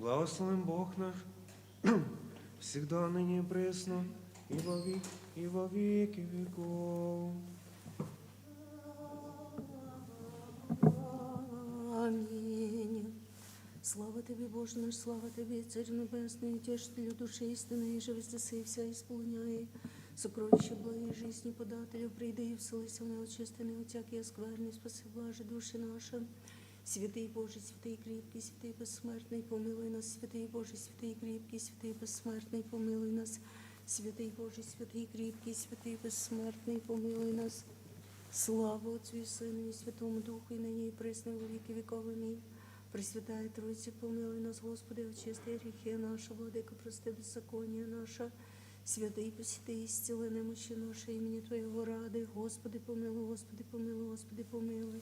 Благословен Бог наш, всегда, ныне и пресно, и во веки веков. Амінь. Слава тобі, Боже наш, слава тобі, Царю Небесний, тішителю душі істини, і же вездеси вся ісполняє. Сокровище благої жизни подателю, прийди і вселися в неочистений, отякі оскверний, спаси, блаже душі наша. Святий Боже, святий кріпкий, святий безсмертний, помилуй нас, святий Боже, святий кріпкий, святий безсмертний, помилуй нас. Святий Боже, святий кріпкий, святий безсмертний, помилуй нас. Слава Отцю і Сину, і Святому Духу, і нині, і присно, і во віки віков. Амінь. Пресвятая Тройці, помилуй нас, Господи, очисти гріхи наші, владико, прости беззаконня наша. Святий посіти, і зціли немощі наші, імені Твоєго ради. Господи, помилуй, Господи, помилуй, Господи, помилуй.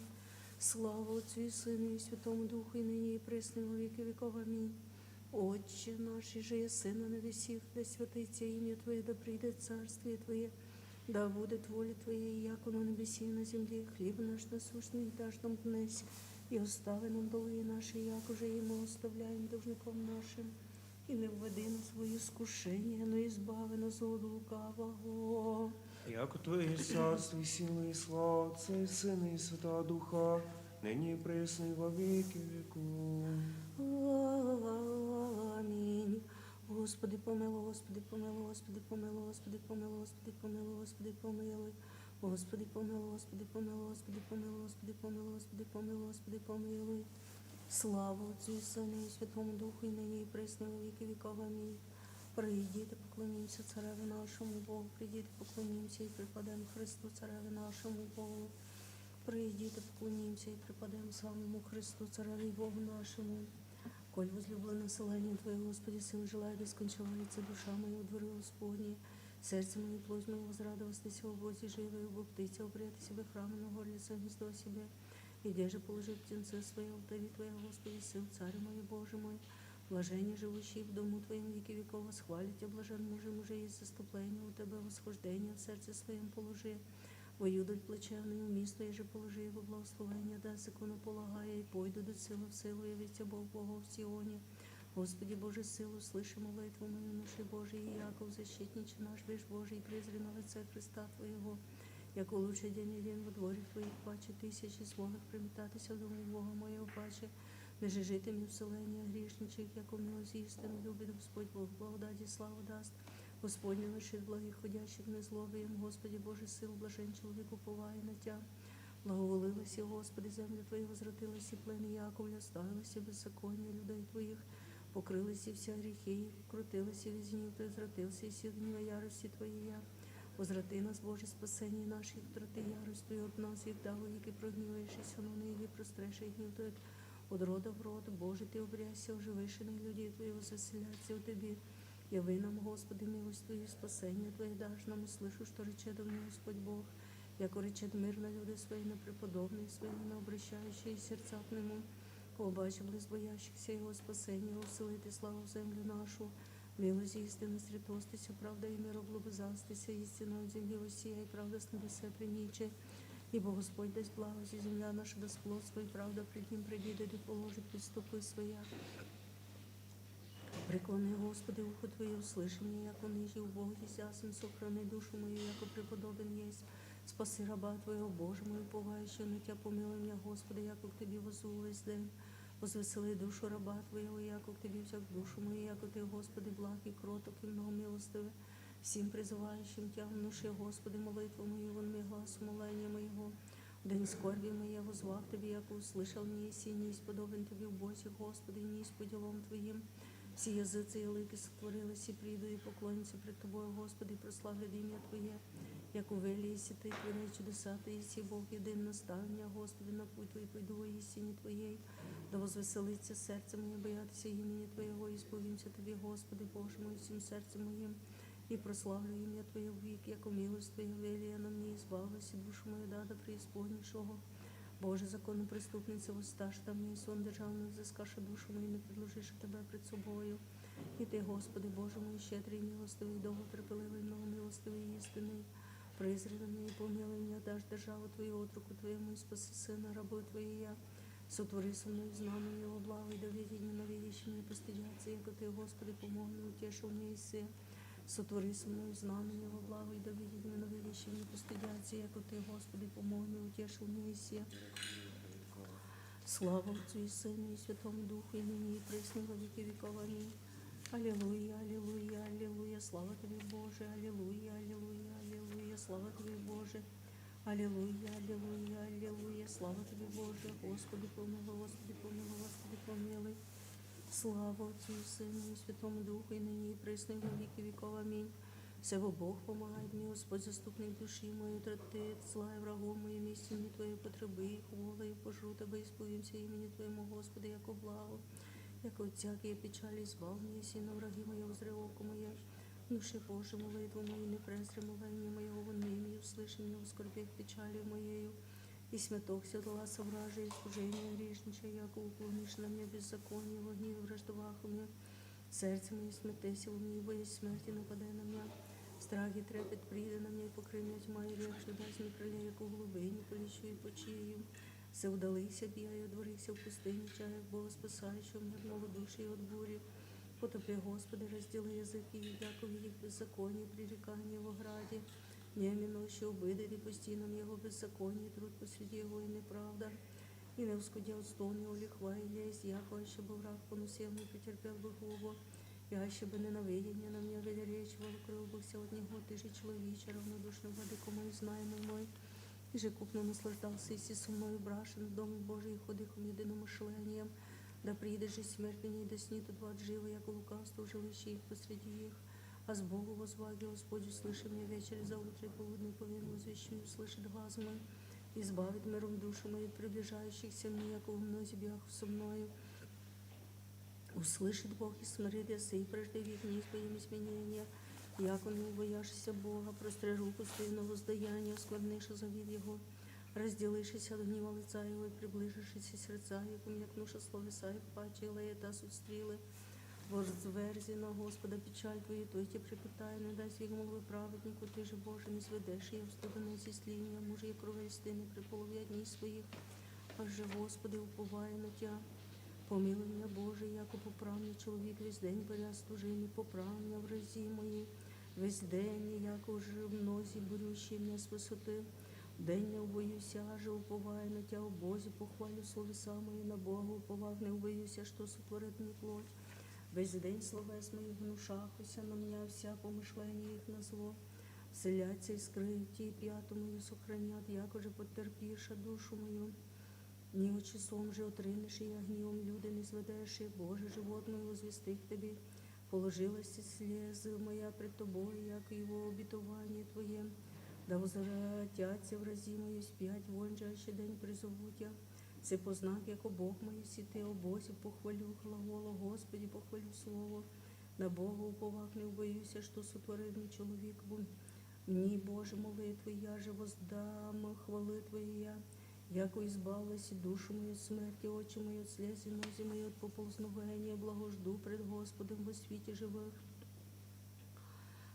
Слава Отцю і Сину, і Святому Духу, і нині, і присно, і во віки віков. Амінь. Отче наш, і же єси на небесіх, да святиться ім'я Твоє, да прийде царствіє Твоє. Да буде воля Твоя, як на небесі і на землі. Хліб наш насущний даж нам днес, і остави нам долги наші, як уже і ми оставляємо должником нашим. І не введи нас в своє скушення, но і збави нас від лукавого. Яко Твоє царство, і сила, і слава Отця, і Сина, і Святого Духа, нині і присно, і во віки веков. Амінь. Господи, помилуй, Господи, помилуй, Господи, помилуй, Господи, помилуй, Господи, помилуй, Господи, помилуй. Господи, помилуй, Господи, помилуй, Господи, помилуй, Господи, помилуй, Господи, помилуй, Господи, помилуй. Слава Отцю і Сину, і Святому Духу, і нині, і присно, і во віки віков. Амінь. Прийдіте, поклонімося цареві нашому Богу, прийдіте, поклонімося і припадемо Христу, цареві нашому Богу. Прийдіте, поклонімося і припадемо самому Христу, цареві Богу нашому. Коль возлюблене населення Твоє, Господи, сил желає, да скончається душа моя у дворі Господні. Серце моє, плоть моя, возрадовастися в Бозі живою, бо птиця обряти себе храму на горлі гнездо себе. И где же положив птенце своє в алтарі Твоя, Господи, сил, Царю мой, Боже мой. Блаженні живущі в дому Твоєм віки віков, восхвалять, а блажен мужем уже є заступлення у Тебе, восхождення в серці своєм положи. Воюдуть плечевний у місто, і же положи його благословення, да закону полагає, і пойду до силу в силу, явиться Бог Бога в Сіоні. Господи Боже, силу, слыши молитву мою, ноши Божий, і Яков, защитниче наш, беж Божий, призри на лице Христа Твоєго. Як у лучший день і день во дворі Твоїх паче, тисячі змогах примітатися в дому Бога моєго паче. Не же житимі вселення грішничих, як у милості істину любить Господь Бог, благодаті славу дасть. Господь лишить благих ходящих незлобієм, Господи Боже, сил, блажен чоловік уповає на Тя. Благоволилася, Господи, земля Твоя, возвратилася, плени Яковля, ставилися беззаконня людей Твоїх, покрилися вся гріхи, крутилися від гнів Твоїх, звратився і сі гніва ярості Твоєї. Возврати нас, Боже, спасення наших, втрати ярость Твою от нас, їх даву, які прогніваєшся, но не їх простреши гнів Твоїх. От рода в род, Боже, Ти обрясся, оживишених людей Твоїх, заселяться у Тобі. Яви нам, Господи, милость Твою, спасення Твоє даш нам, услышу, що рече до мене Господь Бог, яко рече мир на люди свої, на преподобні свої, на обращаючі серця к Нему. Побачив близ боящихся Його спасення, уселити славу в землю нашу. Милость істини срітостися, правда і мир облобизастися, істина от землі осія, і правда з небесе приміче. Ібо Господь дасть благость, і земля наша дасть плод свій, правда пред Ним придіде, де положить підступи своя. Преклони, Господи, ухо Твоє, услыши меня, яко ниже у Бога ясен, сохрани душу мою, яко преподобен есть. Спаси раба Твоего, Боже мой, уповающего на Тя, помилуй меня, Господи, яко к Тебе возу весь день. Возвесели душу раба Твоего, яко к Тебе взяв душу мою, яко Ты, Господи, благ и кроток и многомилостивый. Всім призывающим Тя, внуши, Господи, молитву мою, вон ми глас умоления моего. В день скорби моей возвав Тебе, яко услышал мне, и не исподобен Тебе в Бозі, Господи, не исподілом Твоїм. Всі язиці і лики сотворилися, і прийду і поклоняться пред Тобою, Господи, прославлять ім'я Твоє. Як увелі, єсі Ти, Твої чудеса, Ти єсі Бог єдин наставлення, Господи, на путь Твій пойду во істині Твоєї. Да возвеселиться серце моє, боятися імені Твоєго, і сповімся Тобі, Господи, Боже мой, всім серцем моїм. І прославлю ім'я Твоє вік, яко милость Твоя велія на мені, і збавилася душу мою, да преісподнішого. Боже, закону преступниця, воссташ там мій сон державний, взискаша душу мою, не предложиш Тебе пред собою. І Ти, Господи, Боже мой, щедрий, милостивий, довготерпеливий, многомилостивий, істинний. Призри на мене, помилуй мене, даш державу Твою, отруку Твоєму, і спаси сина, рабу Твоєя. Сотвори со мною знамення Його благо, и да видят ненавидящие меня постыдятся, яко Ты, Господи, помолвно утешил меня и се. Сотвори со мною знамення Його благо, и да видят ненавидящие меня постыдятся, яко Ты, Господи, помолвно утешил меня и се. Слава Отцу и Сыну и Святому Духу, и ныне и присно во веки веков. Аминь. Аллилуйя, аллилуйя, аллилуйя, слава Тебе, Боже, аллилуйя, аллилуйя, аллилуйя, слава Тебе, Боже. Аллилуйя, аллилуйя, аллилуйя, слава Тебе, Боже. Господи, помилуй, Господи, помилуй, Господи, помилуй. Слава Отцу и Сыну и Святому Духу, и ныне и присно и во веки веков. Аминь. Всего Бог помогает мне, Господь, заступник души моей, траты зла и врагов моим, истине Твоей потребы, и хвала, и пожру Тебе, исповимся имени Твоему, Господи, яко благо, яко от всякие печали избав меня, си на враги мои, узри око моє, души Божий, молитву мою, не презри моления моего, вон ныне, услыши меня в скорбях печали моею, и смятохся дала совража, и служение грешнича, яко уклонишь на меня беззаконие, в огне и враждовах у меня, сердце мое смятеся, в ней боясь смерти, нападай на меня. Страх и трепет прийде на мене, і покрий мене тьма і рек, що дасть мені криля, як у глибині, полічу і почію. Все вдалися б я, і одворився в пустині, чая, Бога спасаючого, мир малодуші і от бурі. Потопи, Господи, розділи язики, якові їх беззаконні, прирікання в ограді. Неміно, що обидирі по стінам його беззаконні, труд посреди його і неправда. І не ускудя от стони, оліхва і лезь, Якова, щоб враг поносив, не потерпів би губу. Я ще би ненавидіння на мене велеречивало, кривбився от него, ты же человече, равнодушный владыко мой, знаемый мой, и же купно наслаждался, и со мною брашен в доме Божий, ходихом единомышлением, да прийде же смерть меня, и да снит от вод живо, яко лукавство жилище их посреди их, а с Богу возваги, Господь, услыши меня вечер за утро, и полудный повин возвещу, и услышит глаз мой, избавит миром душу мою от приближающихся мне, яко в мнозе бях со мною. Услышит Бог и смирит ясы, и прежде век не своими изменения. Яко не убояшься Бога, простри руку свою на воздаяние, сквернишь завид Его, разделишься от гнева лица Его, и приближишься сердца Его, якнуша словеса, и паче лаета суть стрелы. Возверзи на Господа печаль Твою, Той те припитай, не дай свій молви праведнику, Ти же, Боже, не зведеш, я вступи зі сління, мужа і крови істини, при полові днів своїх, аж же, Господи, уповає на Тя. Помилуй меня, Боже, яко поправний чоловік, весь день боря служині, поправня в разі мої, весь день, яко вже в мнозі борющі мене з висоти. День не убоюся, аже уповаю на Тя, о Бозі, похвалю словеса мої, на Бога уповав, не убоюся, що сотворит мені плоть. Весь день словес моїх внушахуся, на меня вся помишлення їх на зло. Вселяться і скриті, і п'яту мою сохранят, яко же потерпіша душу мою. Ні часом же отринеш, і я гнівом люди не зведеш, і Боже, живот мой возвестих Тобі. Положилась слезы моя пред Тобою, як його обітування Твоє. Да возвратяться в разі мою сп'ять, вон же ще день призовуть я. Це познак, як Бог мій сіти, о Бозі похвалю глаголо, Господі похвалю слово. На Бога уповах не убоюся, що сотворив мій чоловік, бо мені, Боже, молитви, я же воздам хвали Твоя. Яко избавилась душу мою от смерти, очи мои от слез и нози мои от поползновения, благожду пред Господом во світі живих.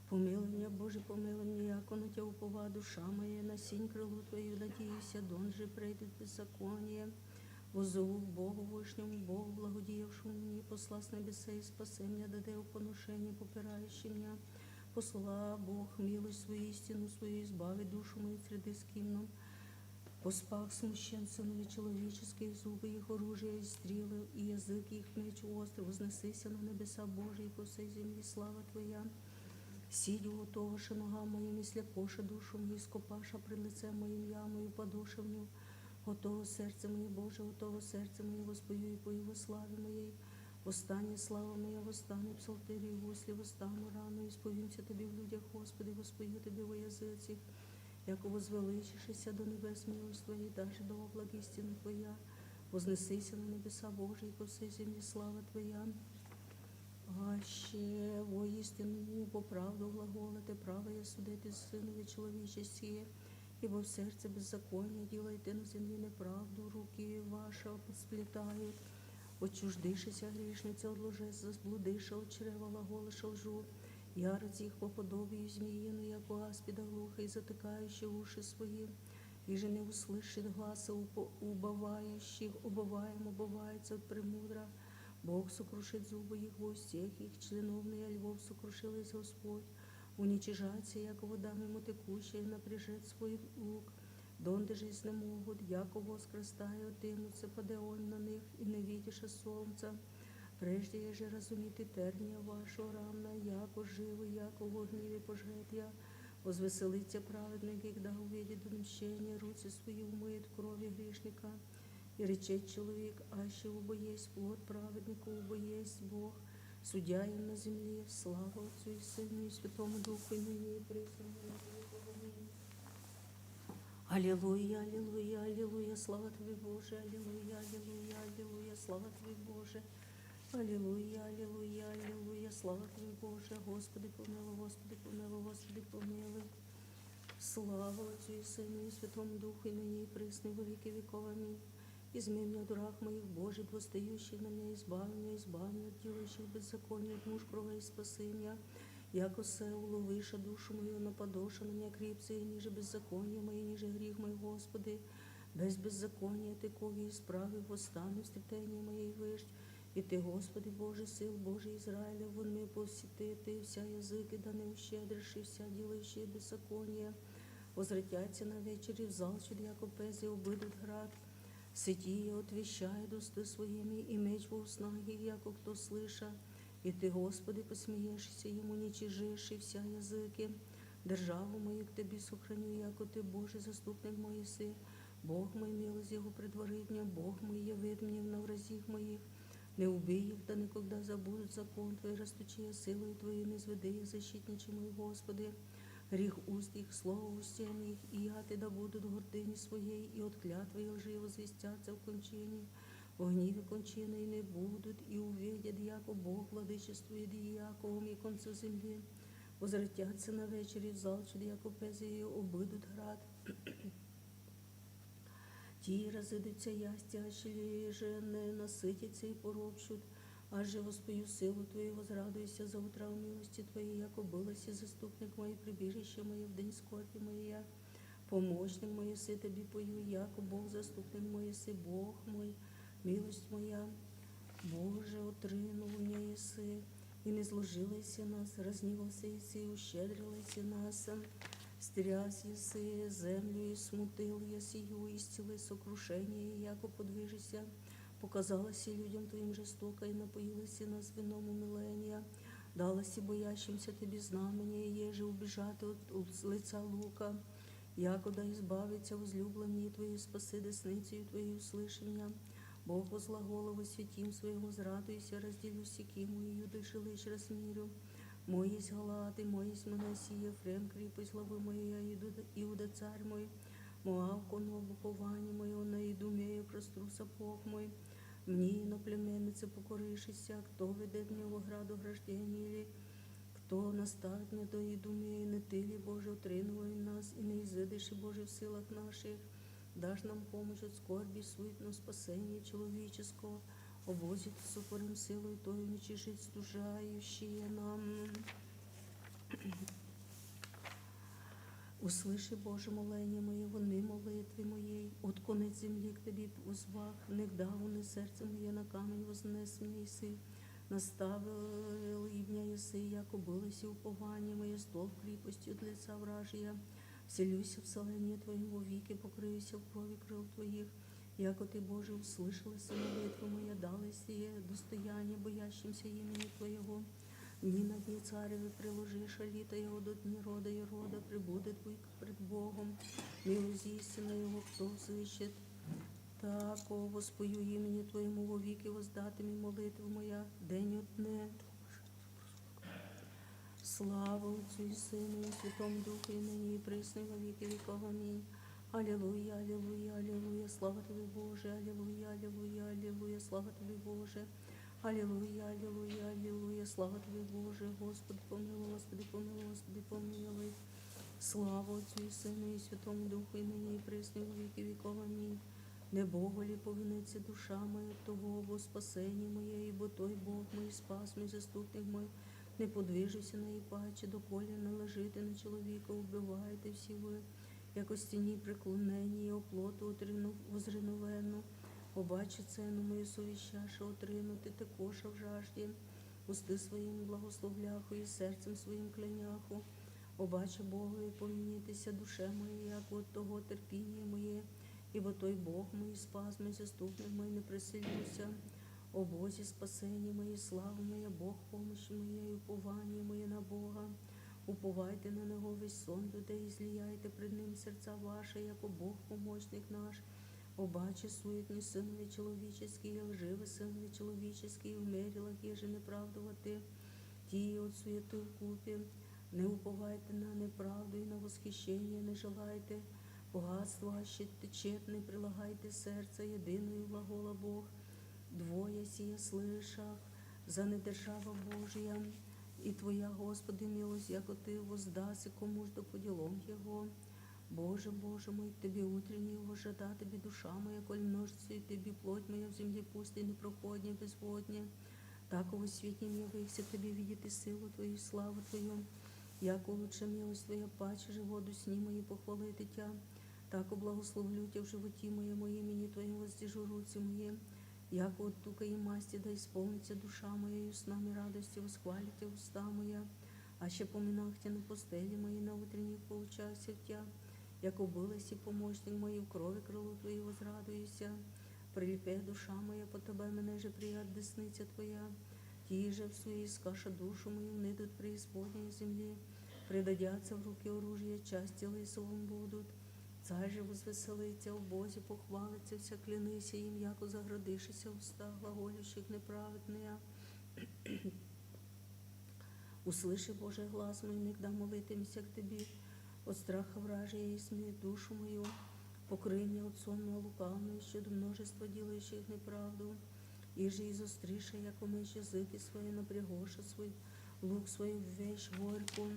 Помилуй меня, Боже, помилуй меня, яко на Тя упова душа моя, на сінь крилу Твою надіюся, дон же прийдет беззаконие. Воззову к Богу вишньому, Богу, благодіявшому мені, посла с небеса и спаси меня, даде у поношение, попирающий меня. Посла Бог милость свою, истину свою, избави душу мою среди скимном. Поспах смущен сынові человеческие, зубы их оружия и стрелы, и язык их меч острый, вознесися на небеса Божии, по всей земле слава Твоя. Сидю готоваша нога моїм, і слепоша душу мою, скопаша пред лицем моїм ямою, подушевню. Готово серце моє, Боже, готово серце моє, воспою і пою во славі моєї. Восстання слава моя, восстане псалтирі і гуслі, восстану рано, і сповімся Тобі в людях, Господи, воспою Тобі во язиці. Яко возвеличишися до небес милость Твоя, даже до облак істина Твоя, вознесися на небеса Божії, по всій землі слава Твоя. Аще воістину по правду глаголити, право я судити синові чоловічесі, ибо в серце беззаконня ділайте на землі неправду, руки ваша сплітають. Отчуждишися грішниця, одложець, заблудиша, от чрева глаголиша лжу. Ярость їх по подобію зміїну, як у аспіда глуха, і затикаючи уші свої. и же не услышит гласа убывающих, убывается от премудра. Бог сокрушит зубы их во всех их членов, и львов сокрушил из Господь. Уничижается, яко вода мимо текущая, напряжет свой лук. Донde же не могут, яко воск растает, дымутся, паде он на них, и не видишь солнца. Прежде я же разуміти терния вашого равна, яко живий, яко в огніві пожгет я. Возвеселиться праведник, когда увидит отмщение, руки свои умыет в крови грешника. И речет человек, аще убо есть плод праведнику, убо есть Бог, судья им на земле, слава Отцу и Сыну и Святому Духу, и ныне и присно. Аллилуйя, аллилуйя, аллилуйя, слава Тебе, Боже, аллилуйя, аллилуйя, аллилуйя, слава Тебе, Боже. Аллилуйя, аллилуйя, аллилуйя, слава Тебе, Боже, Господи помилуй, Господи помилуй, Господи помилуй. Слава Отцу и Сыну и Святому Духу, и ныне и присно, и во веки веков. Аминь. Измей меня, дурак моих Божий, восстающий на меня, избави меня от делающих беззакония, от муж крови и спаси меня. Яко се уловиша душу мою, нападоша на меня крепцы, и ниже беззаконие мое, ниже грех мой, Господи. Без беззакония Ты коги исправив, восстану стретение моей вышь. І Ти, Господи, Боже, сил Божий Ізраїля, вон ми посітити, вся язики, да не ущедриш, і вся ділаючи беззаконня. Возвратяться на вечері в залчуд, яко пези обидуть град. Ситіє, отвіщає дости своїми, і меч во уснах, яко хто слиша. І Ти, Господи, посмієшся йому, нічижиш, і вся язики. Державу мою к Тобі сохраню, яко Ти, Боже, заступник мої си. Бог мой, милость Його предварит мне, Бог мой, явит мне на вразих моих. Не убий их, да никогда забудут закон Твой, растучи силою Твою, не зведи их, защитничи мой, Господи. Гріх уст их, слово устен их, и яти да будут в гордині своей, и от клятвы их лживо звестятся в кончині. В гніві кончини не будуть, и увидят, яко Бог владычествует, и яко и концу земли. Возвратятся на вечері в залчуд, яко пези ее обидут град. Ті розидуться ястя, аж же не наситяться і поропщуть, аж же воспою силу Твою, возрадуйся за утра в милості Твоей, яко билася заступник моє, прибіжище моє в день скорбі моя. Помощник моє си Тобі пою, яко Бог заступник моє си, Бог мой, милость моя. Боже, отринув меня еси, и не зложилася нас, разнівався еси, и ущедрилася нас. Стряс еси землю, и смутил я сию, исцели сокрушение, яко подвижися. Показалася людям Твоим жестоко, и напоилася нас вином умиления. Далася боящимся Тебе знамення, еже убежати от лица лука. Яко да избавиться возлюблені Твої, спаси десницею Твою, услыши меня. Бог возла голову святим своим, возрадуйся, разделю секиму, и юды жилищ размирю. Мой есть Галат, и мой есть Манасия, Ефрем, крепость главы моя, Иуда царь мой. Моав, коно букование мое, на Идумею простру сапог мой. Мне иноплеменнице покоришися, кто ведет мне в ограду граждения, или кто наставит мне до Идумею, не ты ли, Боже, утринувай нас, и не изыдешь, Боже, в силах наших. Дашь нам помощь от скорби, суетного спасения человеческого, обозит супорим силой Той, уничижить стужающие нам. Услыши, Боже, моление мое, вони молитви моєї, от конець землі к Тобі узвах, не вдав уни серце моє на камінь вознес мені си, наставил ім'я єси, яко билося уповання моє, стол кріпості от лица вражія. Вселюся в селенні Твоїм вовіки, покриюся в крові крил Твоїх, яко Ти, Боже, услышалася молитва моя, дали сіє достояння, боящимся імені Твоєго. Дні на дні цареві приложиш, а літа його до дні рода і рода, прибуде Твій пред Богом, милость істина Його, хто взищет. Тако воспою імені Твоєму вовіки, воздати мій молитву моя, день от дне. Слава Отцю і Сину, і Святому Духу, і нині, і присно, і во віки віков. Амінь. Аллилуйя, аллилуйя, аллилуйя, слава Тобі, Боже, аллилуйя, аллилуйя, аллилуйя, слава Тобі, Боже. Аллилуйя, аллилуйя, аллилуйя, слава Тобі, Боже. Господи, помилуй, Господи, помилуй, Господи, помилуй. Слава Отцю і Сину, і Святому Духу, і нині, і присно, і во віки віков. Амінь. Не Богу лі повиниться душа моя, того, бо спасення моє, бо той Бог мій, спас мій, заступник мій. Не подвижуся на її паче, доколі не лежите на чоловіка, вбиваєте всі ви. як у стіні преклоненні, і оплоту отрину возреновенну. Побачи цену мою совіщаша отринути, такоша в жажді, усти своїм благословляху і серцем своїм кляняху. Обаче Богові помінітися душе моє, як от того терпіння моє, ібо той Бог мій спас мій, заступник мій, не приселюся. О Бозі спасення моє, слава моя, Бог помощі моєї, уповання моє на Бога. Уповайте на Него весь сон людей, і зліяйте пред Ним серця ваші, яко Бог помощник наш. Обаче суетні синові чоловічеські, і лживі синові чоловічеські, в мерилах еже неправдувати, ті от суети вкупі. Не уповайте на неправду і на восхищення не желайте, богатство аще течет, прилагайте серце, єдиною глагола Бог. Двоє сія слышав, за недержава Божия, і Твоя, Господи, милость, яко Ти воздаси, кому ж до поділом Його. Боже, Боже мой, Тебе утренний вожада, Тебе душа моя, коль множится, и Тебе плоть моя в земле пустой, непроходней, безводней. Так во світнім явився Тебе видит и силу Твою, и славу Твою. Яко лучше милость Твоя, паче же воду сні мої похвалити Тя. Так благословлю Тя в животі моєму, імені Твоїм воздержу руці моє. Яко от тука и масти, да исполнится душа моя, и снами радости восхвалите уста моя. А ще поминах Тя на постелі моїй, на утренних получася в Тя. Яко билась и помощник мой, в крови крилу Твої возрадуюся. Приліпе душа моя, по Тебе мене же прият десниця Твоя. Ті же в суї скаша душу мою, внидут преисподней землі. Предадяться в руки оружия, часті лисовом будуть. Цар же возвеселиться, в Бозі похвалиться, вся клянися їм, яко заградишися уста глаголющих неправедния. Услыши, Боже, глас мой, негда молитимся к Тебе. От страха вражия и смеет душу мою, покрый меня от сонного лукавного, еще до множества делающих неправду. Иже изостриша, яко меч языки свои, напрягоша свой лук свой в вещь горьку.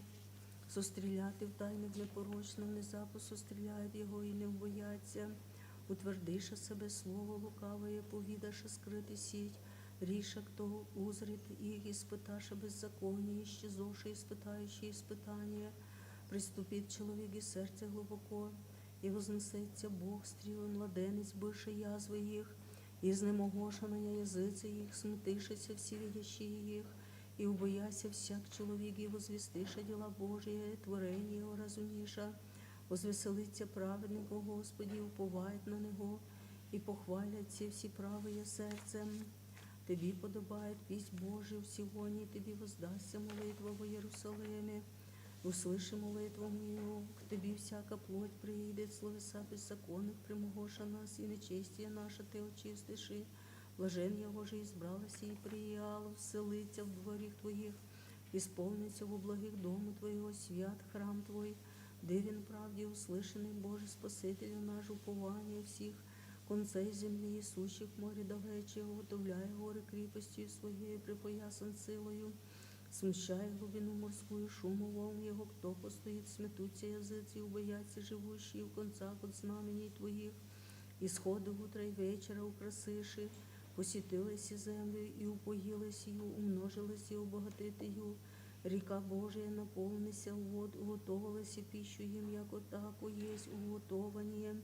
Состріляти в тайник непорочно, внезапу состріляють його і не вбояться. Утвердиша себе слово лукаве, повідаша скрити сіть. Ріша, хто узрить їх, і спиташа беззаконня, іщезоша, і спитаючи іспитання. Приступит чоловік і серце глибоко, і вознесеться Бог стріли, младенець, бише язви їх, і знемогоша на язиці їх, смутишися всі видящі їх, і убояся всяк чоловік, і возвістиша діла Божія, творення його разуміша, возвеселиться праведник у Господі, уповають на Него, і похваляться всі правые серцем. Тобі подобает піснь Божию в Сионі, Тобі воздасться молитва во Єрусалимі. Услыши молитву мою, к Тебе всяка плоть приидет, словеса беззаконных примогоша нас, и нечестие наше Ты очистиши. Блажен Его же избралась и прияла, вселиться в дворих Твоих, исполнится во благих дому Твоего, свят храм Твой, дивен правде услышанный, Боже, Спасителю наш, упование всех концей земли, и сущих в море далече, готовляя горы крепостью Своей, припоясан силою. Смущай глубину морскую, шуму волн его, кто постоит, сметутся языцы, убоятся живущие в концах от знамений Твоих. Исходы утра и вечера украсиши, посетилась землю и упоилась ее, умножилась и обогатит ее. Река Божия наполнися вод, уготовилась пищу им, яко тако есть уготование.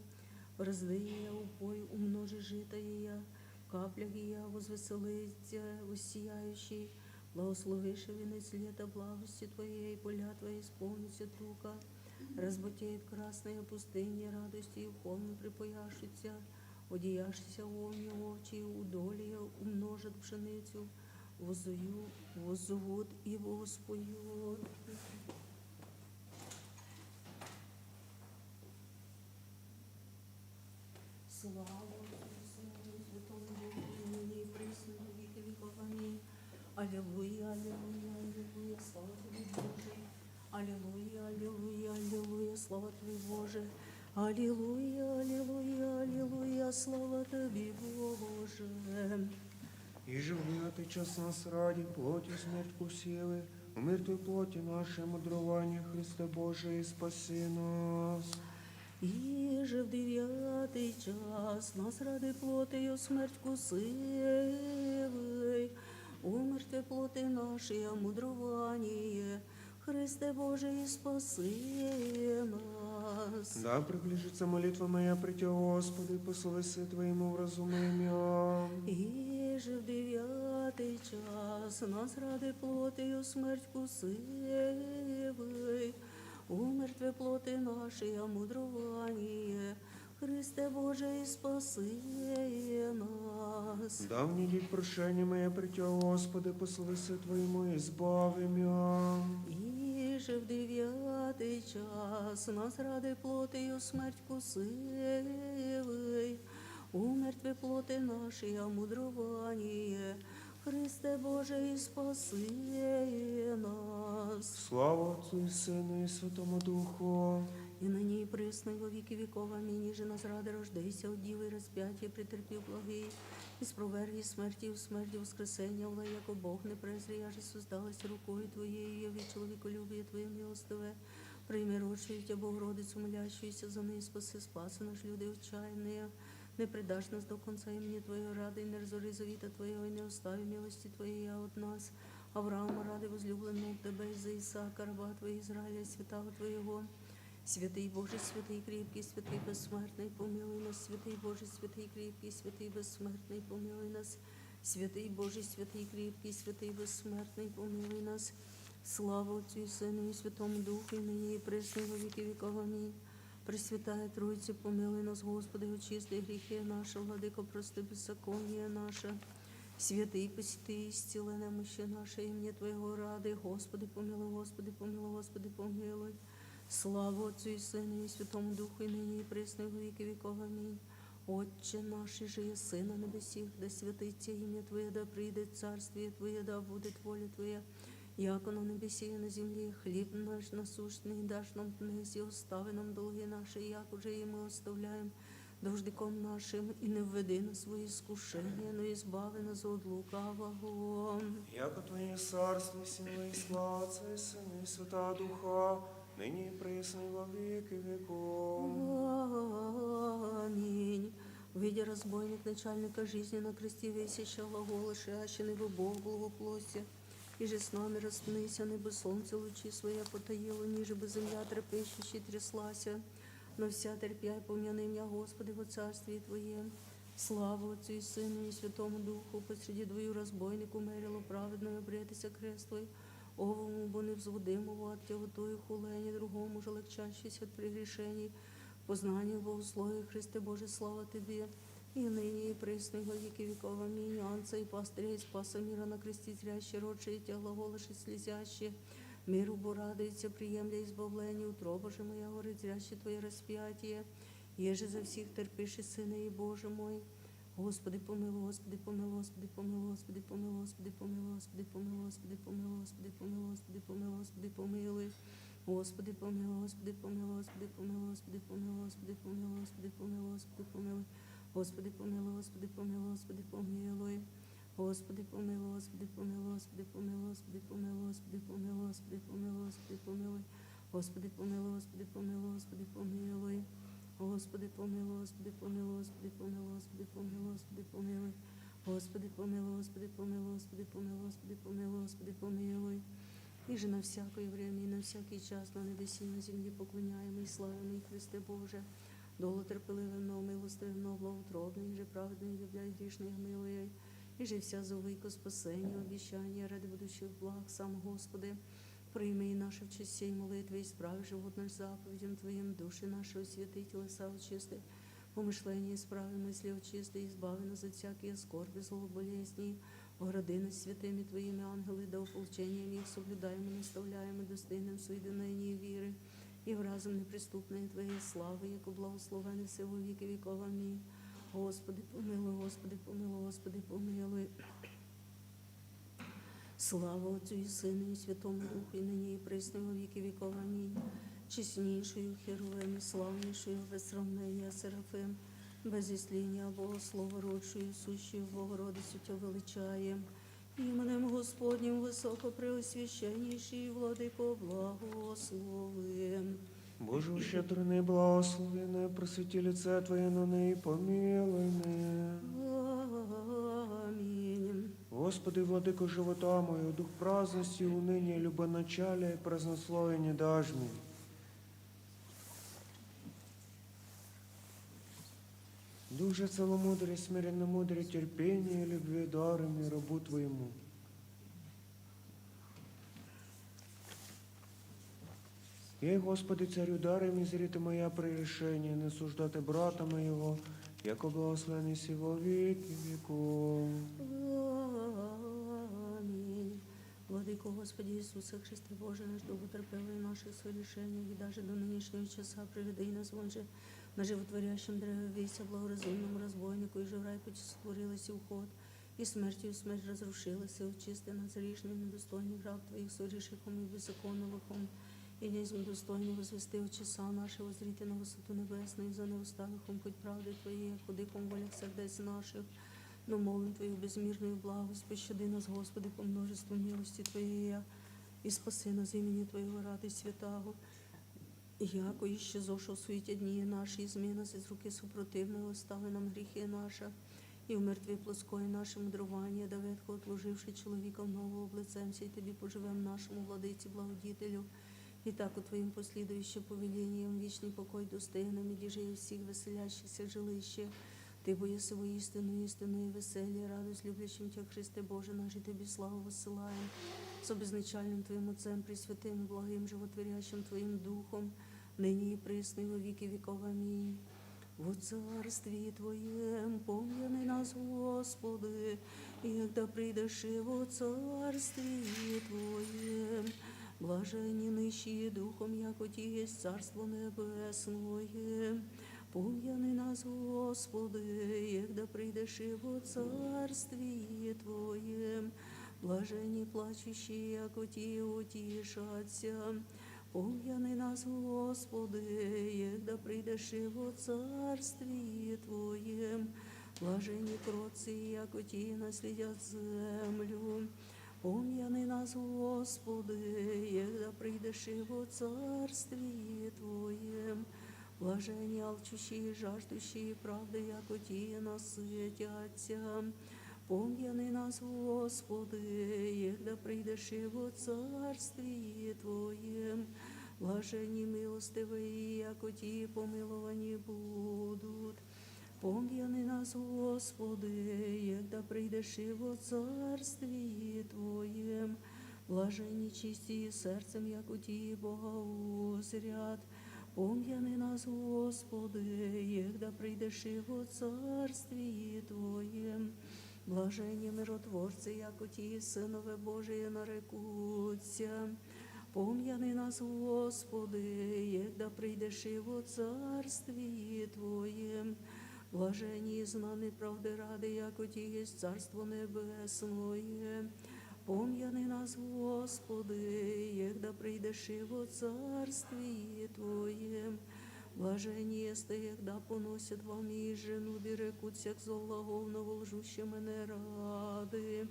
Разлия упой, умножи жито ея, в каплях ея возвеселится воссияющий. Благословишь венец лета благости Твоей, поля Твои исполнится тука. Разбутеет красная пустыня, радостью в холме припояшется. Одеяшься вовне очи, удолья умножат пшеницу. Воззовут и воспоют. Слава Отцу, Святому Богу, и ныне и присно во веки веков. Аминь. Аллилуйя, аллилуйя, аллилуйя, слава Тебе, Боже. Аллилуйя, аллилуйя, аллилуйя, слава Тебе, Боже. Аллилуйя, аллилуйя, аллилуйя, слава Тебе, Боже. И же в час нас ради, плоти смерть кусили, у мертвой плоти наше мудрование, Христе Боже, и спаси нас. И же в 9 час нас ради плоти смерть кусили, умерте плоти наші, а мудрування, Христе Боже, і спаси нас. нас. Да приближится молитва моя при Тебе, Господи, пословиси Твоему вразумимя. І же в 9 час нас ради плотию смерть вкусивий, умертве плоти наші, а мудрування. Христе Боже, і спаси нас. Да внедіть прошення моє при Тебе, Господи, пословиси Твоему і збави мя. І же в 9 час нас ради плотию смерть кусивий, умертве плоти наші, а мудрування. Христе Боже, і спаси нас. Слава Отцу і Сину і Святому Духу. І нині і присно, і во віки віков. Амінь. Же нас ради рождайся, от діви розп'яття претерпів благий, і з проверги смерті, і в смерті воскресення, вла, яко Бог не презрі, аж і создалась рукою Твоєю, яви чоловіколюбіє Твоє милостиве. Прийми рочою Тя, Богородицю, молящуюся за неї, спаси наш люди отчаянные. Не предашь нас до конца імені Твоєго ради, і не розори завіта Твоєго, і не остави милості Твоєї от нас. Авраама ради возлюбленого Тебе, і за Ісаака, раба Твоєї Ізраїля, святого Твоєго. Святий Боже, святий кріпкий, святий безсмертний, помилуй нас, святий Боже, святий кріпкий, святий безсмертний, помилуй нас, святий Боже, святий кріпкий, святий безсмертний, помилуй нас. Слава Отцю і Сину і Святому Духу, і нині і присно, і во віки віков. Амінь. Пресвятая Тройці, помилуй нас, Господи, очисти гріхи наші, владико, прости беззаконня наше. Святий, посіти, зціли немощі наше, ім'я Твоєго ради, Господи, помилуй, Господи, помилуй, Господи, помилуй. Слава Отцю і Сину і Святому Духу, і нині і присно, і во віки віков. Амінь. Отче наш, же єси на небесіх, да святиться ім'я Твоє, да прийде царствіє Твоє, да буде воля Твоя, яко на небесі і на землі. Хліб наш насущний даш нам днес, і остави нам долги наші, як уже і ми оставляємо должником нашим, і не введи на свої скушення, но і збави нас від лукавого. Яко Твоє царство, сила і слава, Отця і Сина і Свята Духа, нині і присно, і во віки віков. Аминь. Видя разбойник начальника жизни на кресте висяща глаголоши, аще небо Бог благоплося, и же с нами распнися, небо солнце лучи своя потаило, ниже бы земля трепещущей тряслася, но вся терпяй, помяни меня, Господи, во царстве Твоем. Слава Отцу и Сыну и Святому Духу, посреди двою разбойнику мерило праведно обретися крест Твой, овому, бо не взводимого от тяготою хулені, другому же легчащийся от прегрешений, познання Богословия, Христе Боже, слава Тобі, і нині, і присно, і во віки віков. Амінь. Анца і пастиря, і спаса міра на кресті зряще, роче, і тя глаголоши слезяще, миру бо радується, приємля і збавлення, утроба же моя горить зряще Твоє розп'яття, єже за всіх терпиши, Сине і Боже мой. Господи, помилуй, Господи, помилуй, Господи, помилуй, Господи, помилуй, Господи, помилуй, Господи, помилуй, Господи, помилуй, Господи, помилуй, Господи, помилуй, Господи, помилуй. Господи, помилуй, Господи, помилуй, Господи, помилуй, Господи, помилуй, Господи, помилуй, Господи, помилуй, Господи, помилуй. Господи, помилуй, Господи, помилуй, Господи, помилуй. Господи, помилуй, Господи, помилуй, Господи, помилуй, Господи, помилуй, Господи, помилуй, Господи, помилуй, Господи, помилуй. Господи, помилуй, Господи, помилуй, Господи, помилуй. Господи, помилуй, Господи, помилуй, Господи, помилуй, Господи, помилуй, Господи, помилуй. Господи, помилуй, Господи, помилуй, Господи, помилуй, Господи, помилуй, Господи, помилуй. І же на всякое время, і на всякий час на небесі, і на землі поклоняємо і славимо, і Христе Боже. Долу терпеливим, но милостивим, но благоутробним, і же праведний, любляй грішних милує, і же вся зовийко спасення, обіщання, ради будущих благ, сам Господи. Прийми і наше в честі і молитви, і справи живот наш заповідям Твоїм, душі наші освяти, тілеса очисти, помишлення і справи мислі очисти, і збави нас від всякої скорби, злоболезні, огради нас святими Твоїми ангели, да ополченням їх соблюдаємо, наставляємо достойним соєдинення і віри, і в разом неприступної Твоєї слави, яко благословене все во віки віков. Амінь. Господи, помилуй, Господи, помилуй, Господи, помилуй. Слава Отцю і Сину і Святому Духу, і нині, і присно, і во віки віков. Амінь. Чеснішою Херовим, і славнішою без сравнення Серафим, без ісління Богослова, родшою, сущою Богородицю Тя величаєм. Іменем Господнім високо преосвященніший, владико, благословим. Боже, щедрий, благословене, просвіті лице Твоє на неї, помилуй мене. Амінь. Господи, владико живота мою, дух праздності, уныния, любоначалия и празднословия не дашь мне. Душе целомудрый, смиренно мудрый, терпение и любви дарами рабу Твоему. Ей, Господи, царю, дари мені зріти моя прирішення, не суждати брата моєго, яко благословений сі во віки віков. Амінь. Владико Господи Ісусе Христе Боже, наш довготерпелий наших сорішень, і даже до нинішнього часа приведи нас вонже на животворящем древовіся, благоразумному розбойнику, і же в рай створилися уход, і смертю смерть розрушилася, очисти нас грішний, недостойний раб Твоїх сорішихом і беззаконновихом, і незм достойний возвести у часа наші, возріти на висоту небесну, і за неуставихом путь правди Твоєї, ходиком волях сердець наших, но молим Твою безмірною благость, пощади нас, Господи, по множеству милості Твоєї, і спаси нас імені Твоєго ради святого, яко іще зошов в суеті дні наші, і змій нас із руки супротивної, остави нам гріхи наша, і умертві плоскої наше мудрування, да ветхо отложивши чоловіка в нового облицемся, і Тобі поживем нашому владиці, благодітелю, і так у Твоїм послідующе повелінням вічний покой достигнем, і діже і всіх веселящихся жилище. Ти боєси воістину, істину і веселі, радость люблячим Тя, Христе Боже наш, і Тобі славу висилаєм, з обезначальним Твоїм Отцем, пресвятим, благим, животворящим Твоїм Духом, нині і присно, і во віки віков. Амінь. Во царстві Твоєм пом'яни нас, Господи, єгда прийдеш і во царстві Твоєм. Блаженні нищі духом, яко Ті єсть царство небесное. Пом'яни нас, Господи, єгда прийдеш і во царстві Твоєм. Блаженні плачущі, яко Ті утішаться. Пом'яни нас, Господи, єгда прийдеш і во царстві Твоєм. Блаженні кроці, яко Ті наслідять землю. Пом'яни нас, Господи, єгда прийдеш і во царстві Твоєм. Блаженні алчущі, жаждущі правди, яко Ті наситяться. Пом'яни нас, Господи, єгда прийдеш і во царстві Твоєм. Блаженні милостиві, яко Ті помиловані будуть. Пом'яни нас, Господи, єгда прийдеш і во царстві Твоєм. Блаженні чисті серцем, яко Ті Бога узрять. Пом'яни нас, Господи, єгда прийдеш і во царстві Твоєм. Блаженні миротворці, яко Ті синове Божие нарекуться. Пом'яни нас, Господи, єгда прийдеш і во царстві Твоєм. Блаженні знані правди ради, яко Ті єсть царство небесное. Пом'яни нас, Господи, єгда прийдеш і во царстві Твоєм. Блаженні єсте, єгда поносять вам і жену, рекуться к злоголовно лжуще мене ради.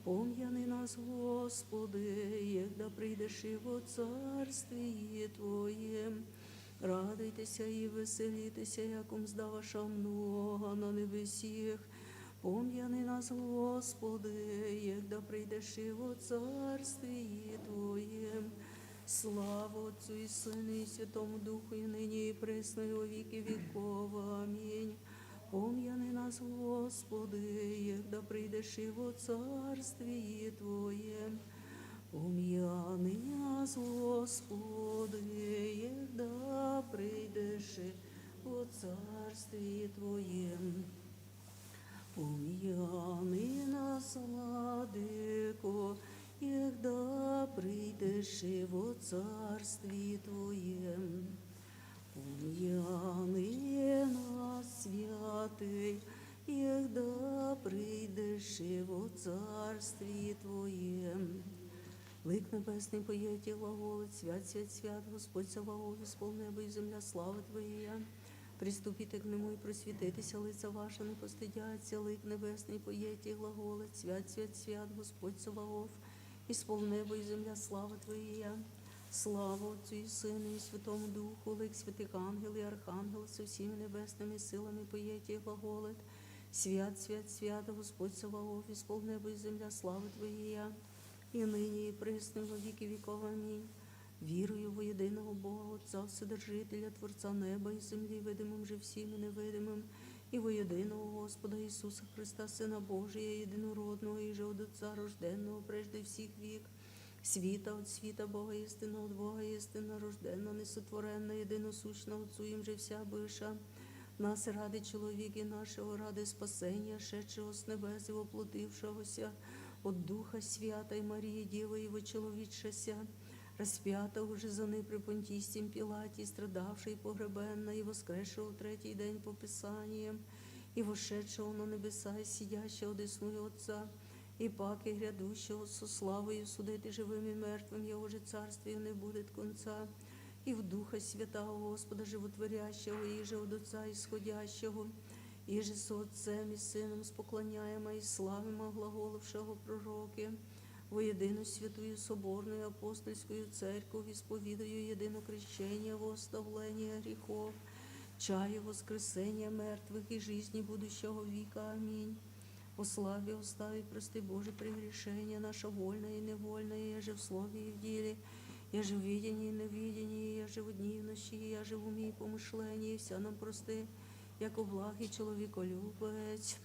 Пом'яни нас, Господи, єгда прийдеш і во царстві Твоєм. Радуйтеся і веселітеся, яком зда ваша много на небесіх. Пом'яни нас, Господи, єгда прийдеш і во царстві Твоєм. Слава Отцю і Сину і Святому Духу, і нині і присно, і во віки віков. Амінь. Пом'яни нас, Господи, єгда прийдеш і во царстві Твоєм. Пом'яни нас, Господи, єгда прийдеш і во царстві Твоєм. Пом'яни нас, Владико, єгда прийдеш і во царстві Твоєм. Пом'яни нас, святий, єгда прийдеш і во царстві Твоєм. Лик небесний поєті глаголить, свят, свят, свят, Господь Саваоф, ісполни небо і земля, слава Твоя. Приступіте к нему і просвітитися, лиця ваше не постидяться. Лик небесний поєті глаголить, свят, свят, свят, Господь Саваоф, ісполни небо і земля, слава Твоя. Слава Отцю і Сину і Святому Духу, лик святих ангел і архангел, со всіми небесними силами поєті глаголить. Свят, свят, свят, Господь Саваоф, ісполни небо і земля, слава Твоя. І нині, і присно, во віки віков. Амінь. Вірую во єдиного Бога, Отця, Вседержителя, Творця неба і землі, видимим же всім і невидимим, і во єдиного Господа Ісуса Христа, Сина Божия, єдинородного, і же от Отця рожденного, прежде всіх вік, світа от світа, Бога істина от Бога істина, рожденна, несотворенна, єдиносущна, Отцу їм же вся биша. Нас ради чоловіки нашого, ради спасення, шедшого з небес і воплотившогося от Духа Свята і Марії Діви, і вочеловічася, розп'ята уже за неї при Понтійстім Пілаті, страдавши і погребенна, і воскресшого в третій день по Писанням, і вошедшого на небеса, і сидящого одесную Отця, і паки грядущого со славою судити живим і мертвим, його же царствію не буде конца, і в Духа Святого Господа Животворящого, і же от Отця ісходящого, і же со Отцем і Сином споклоняємо і славимо глаголовшого пророки, во єдину святую соборную апостольською церкву, ісповідую єдино крещення во оставлення гріхов, чаю воскресення мертвих і жизни будущого віка. Амінь. О славі остави, прости Боже, прегрешення наша вольна і невольна, я же в слові і в ділі, я же в виденні і невиденні, я же в дні і в ночі, я же в умі і помишленні, і вся нам прости, як благий чоловіколюбець.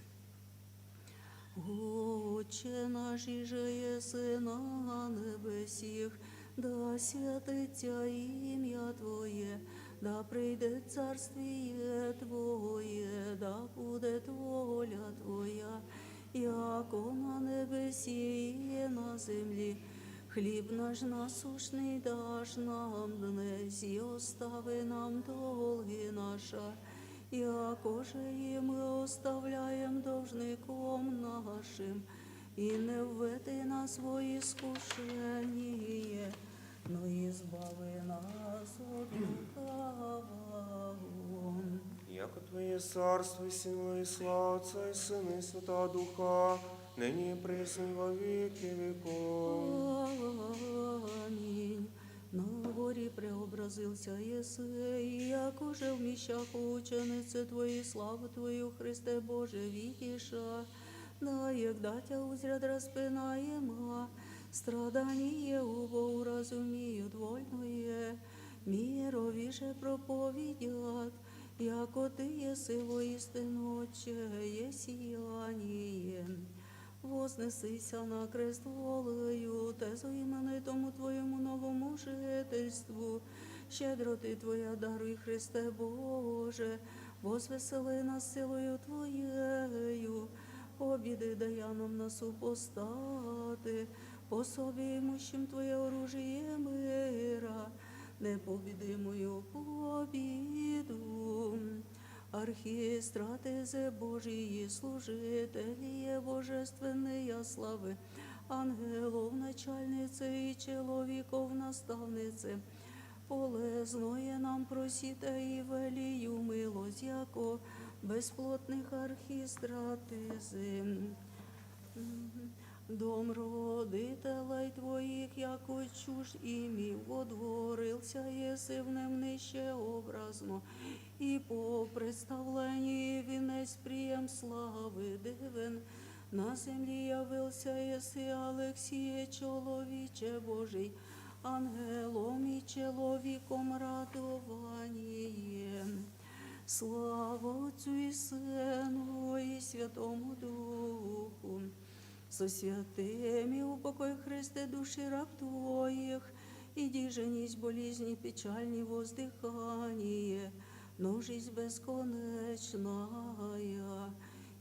Отче наш, іже єси на небесіх, да святиться ім'я Твоє, да прийде царствіє Твоє, да буде воля Твоя, яко на небесі і на землі. Хліб наш насушний даш нам днес, і остави нам долги наша, якоже і ми оставляєм должником нашим, і не введи нас во іскушення, но і збави нас от лукавого. Яко Твоє царство, і сила, і слава Отця, і Сина, і Святого Духа, нині і присно, і во віки віков. Амінь. На горі преобразився єси, і як уже в міщах учениці Твої, славу Твою, Христе Боже, вітіша, да як датя узряд розпинаєма, страдання убо розуміють вольноє, мірові же проповідять, яко Ти єси воістину, Отче, є сіяння. Вознесися на крест волею, те за іменитому Твоєму новому жительству. Щедроти Твоя даруй, Христе Боже, возвесели нас силою Твоєю, обіди даяном нас упостати, по собі імущим Твоє оружіє мира, непобідимою побіду. Архістратизе Божії, служителі божественної слави, ангелов начальнице і чоловіков наставнице, полезноє нам просіте і велію милость, яко безплотних архістратизи. Дом родителей Твоїх, яко чуж імі, водворився єси в нем нижче образно, і по представленні вінець прієм слави дивен. На землі явився єси, Алексіє, чоловіче Божий, ангелом і чоловіком радованієм. Слава Отцю і Сину, і Святому Духу, со святим і упокой, Христе, душі раб Твоїх, і діженість болізні, печальні воздихання, но жизнь безконечная,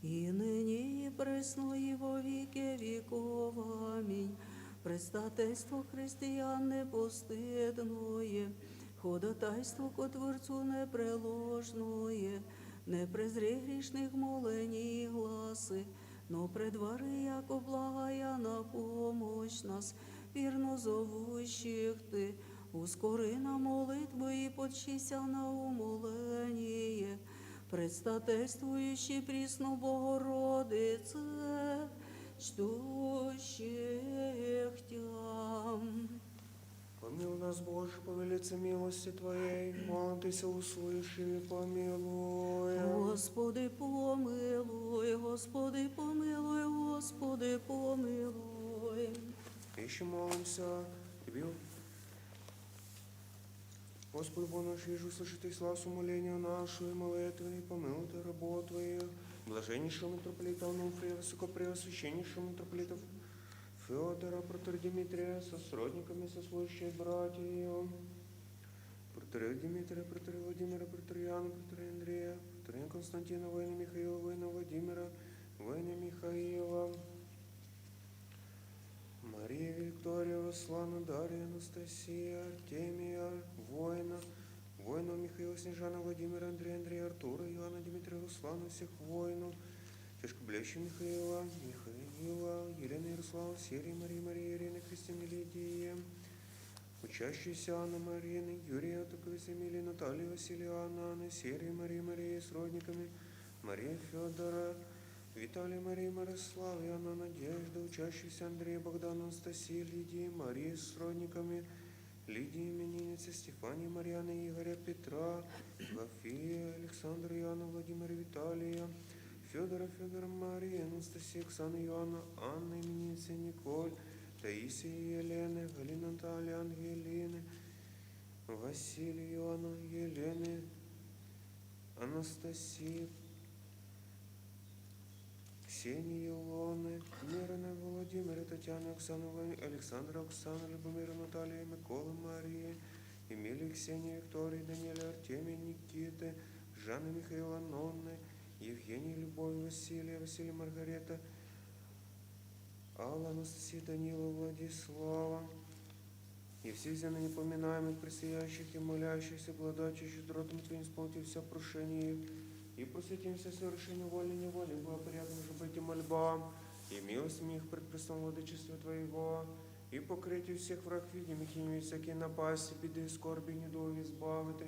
і нині, і пресно, і во віки віков. Амінь. Предстательство християн непостидное, ходатайство ко Творцу непреложное, не презри грішних молені і гласи, но предвари, яко благая на помощь нас, вірно зовущих Ти, ускори на молитву і подчися на умолення, предстательствуючи прісну Богородице, чтущих Тям. Помилуй нас, Боже, по велице милости Твоей, молитися, услыши, помилуй. Господи, помилуй, Господи, помилуй, Господи, помилуй. Еще молимся Тебе, Господи, Бог наш, ежу слышите славу моления нашу и молитвы, и помилуйте рабо Твоих, блаженнейшего митрополита Онуфрия, высокопреосвященнейшего митрополита Феодора, протер Дмитрия, со сродниками, сослужащие братья ее, протер Дмитрия, протер Владимира, протер Яна, протер Андрея, протер Константина, воина Михаила, воина Владимира, воина Михаила, Мария Виктория, Слана, Дарья, Анастасия, Артемия, воина Михаила, Снежана, Владимира, Андрея, Артура, Иоанна, Дмитрия, Руслана, всех воинов, Тяжкоблеща Михаила, Елены, Ярослава, Серии, Марии, Ирины, Кристины, Лидии, учащиеся Анны, Марины, Юрия, Туковицы, Эмилии, Натальи, Василия, Анны, Серии, Марии, с родниками, Мария Федора, Виталий, Мария, Мирослава, Анна, Надежда, учащиеся Андрея, Богдана, Анастасии, Лидии, Марии с родниками, Лидии, именинницы, Стефании, Марьяны, Игоря, Петра, Вафия, Александра, Иоанна, Владимира, Виталия, Федора, Мария, Анастасия, Оксана, Иоанна, Анна, именинницы, Николь, Таисия, Елены, Галина, Наталья, Ангелины, Василий, Иоанна, Елены, Анастасия, Ксения, Илоны, Мирона, Владимира, Татьяна, Оксана, Александра, Оксана, Любомира, Наталья, Микола, Мария, Эмилия, Ксения, Виктория, Даниэля, Артемия, Никиты, Жанна, Михаила, Нонны, Евгений, Любовь, Василия, Маргарета, Алла, Анастасия, Данила, Владислава, и всех ныне поминаемых, предстоящих и молящихся, благодатью, щедротами Твоим, исполните все прошения их, и просветим все совершенно воли, неволи, благоприятным же быть и мольбам, и милостями их пред престолом владычества Твоего, и покрытию всех враг видимых, и не всякие напасти, беды, скорби, недуги избавити,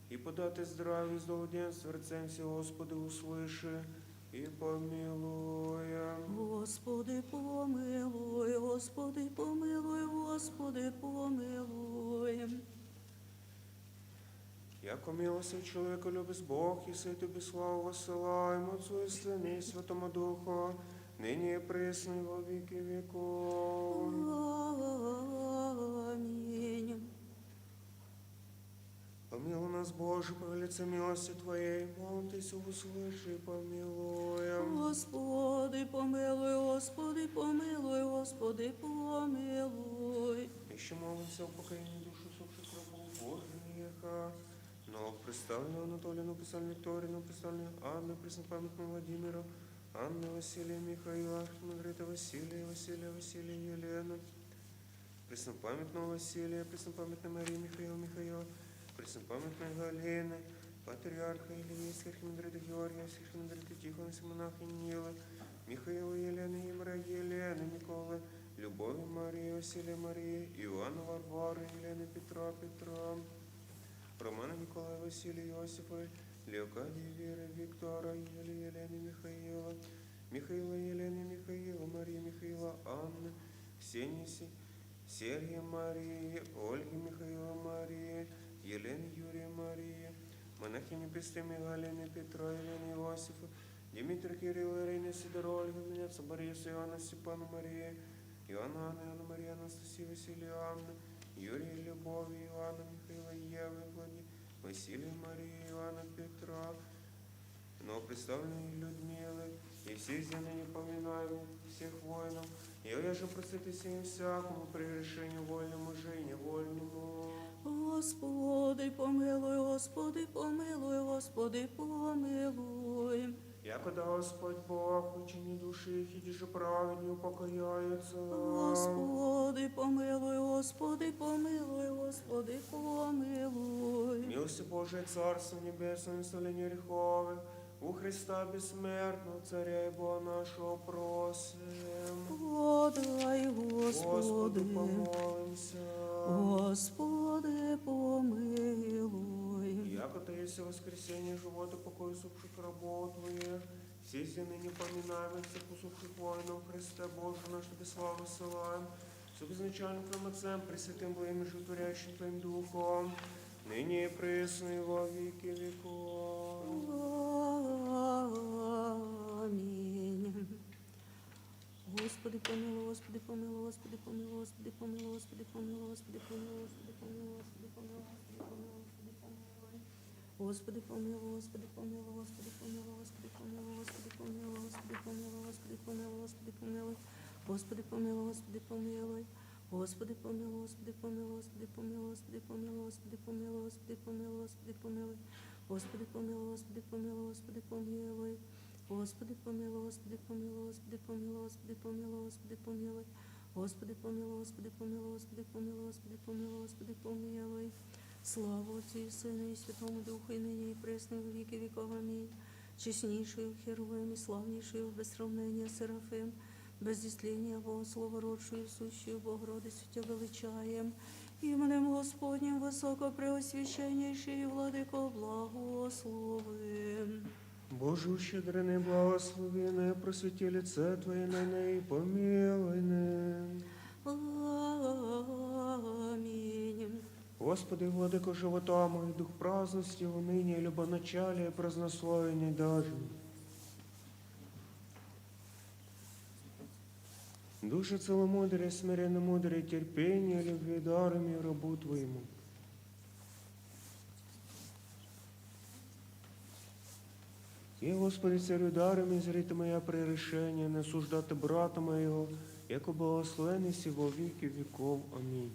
и подати здравие, здолоденство, рцем все, Господи, услыши, и помилуй. Господи, помилуй, Господи, помилуй, Господи, помилуй. Яко милостив человека любит Бог, и сей Тобі славу воссылаем, Отцу и Сыну и Святому Духу, ныне и пресно, и во веки веков. Аминь. Помилуй нас, Боже, по лице милости Твоей, молитесь, услыши, и помилуй. Господи, помилуй, Господи, помилуй, Господи, помилуй. Еще молимся о покаянии души усопших рабов Божьих греха. Но представленную Анатолию, представленную Викторию, представленную Анну, преснопамятную Владимиру, Анну, Василия, Михаила, Маргарита, Василия, Елену, преснопамятного Василия, преснопамятной Марии, Михаила, преснопамятной Галины, патриарха Ильинских, архимандрита Георгия, архимандрита Тихона, монахи Нилы, Михаила, Елены, Емра, Елены, Николы, Любови, Марии, Василия, Марии, Иоанна, Варвары, Елены, Петра, Романа, Николая, Василия, Иосифа, Леокадия, Веры, Виктора, Елены, Михаила, Елены, Михаила, Марии, Михаила, Анны, Ксении, Сергия, Марии, Ольги, Михаила, Марии, Елены, Юрия, Марии, монахини Пестами, Галины, Петра, Елены, Иосифа, Дмитрия, Кирилла, Ирины, Сидора, Ольга, Венеца, Бориса, Иоанна, Степана, Мария, Иоанна, Анна, Мария, Анастасия, Василия, Анна, Юрия, Любови, Иоанна, Михаила, Евы, Василия, Мария, Иоанна, Петра, но представленные Людмилы, и всех ныне поминаем, всех воинов, и я же простите всем всякому прегрешению вольному же и невольному. Господи, помилуй, Господи, помилуй, Господи, помилуй. Якода Господь Бог, учини души их, иди же праведню покаяются. Господи, помилуй, Господи, помилуй, Господи, помилуй. Милости Божие, Царство Небесное, наставление греховых, у Христа бессмертного, Царя и Бога нашего просим. Подай, Господу Господи, помолимся. Господи, помилуй. Яко-то есть воскресенье, живота, покой усопших рабов Твоих, все ныне поминаемых, всех усопших воинов Христа Боже, наш Тебе славу ссылаем, с безначальным Твоим Отцем, Пресвятым Твоим и животворящим Твоим Духом, ныне и пресно и во веки веков. Аминь. Господи, помилуй, Господи, помилуй, Господи, помилуй, Господи, помилуй, Господи, помилуй, Господи, помилуй, Господи, помилуй, Господи, помилуй, Господи, помилуй, Господи, помилуй. Господи помилуй, Господи помилуй, Господи помилуй, Господи помилуй, Господи помилуй, Господи помилуй, Господи помилуй, Господи помилуй, Господи помилуй, Господи помилуй. Господи помилуй, Господи помилуй, Господи помилуй, Господи помилуй, Господи помилуй, Господи помилуй, Господи помилуй. Господи помилуй, Господи помилуй, Господи помилуй. Господи помилуй, Господи помилуй, Господи помилуй, Господи помилуй, Господи помилуй. Господи помилуй, Господи помилуй, Господи помилуй, Господи помилуй, Господи помилуй. Слава Отцю і Сину і Святому Духу, і нині, і присно, і во віки віков. Амінь. Чеснішою Херовим і славнішою без сравнення Серафим, без дісління Богословородшою, сущою Богородицю Тя величаєм. Іменем Господнім високо преосвященніший владико благословим. Божу щедрини благословенне, просвіті лице Твоє на неї, помилуй не. Амінь. Господи, владико живота мой, дух праздности, уныния, любоначалия, празднословения даже. Душа целомудрия, смиренно мудрее, терпение, любви, дарами рабу Твоему. И, Господи, царю дарами зрите моя прирішення, не суждати брата моєго, яко благословений сі во віки віков. Амінь.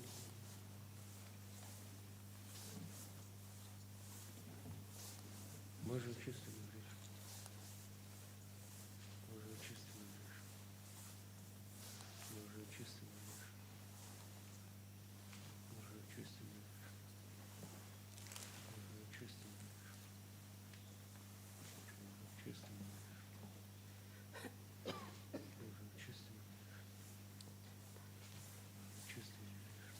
Боже, очисти мене гріх. Боже, очисти мене гріх. Боже, очисти мене гріх. Боже, очисти мене гріх. Боже, очисти мене гріх. Боже, очисти мене гріх.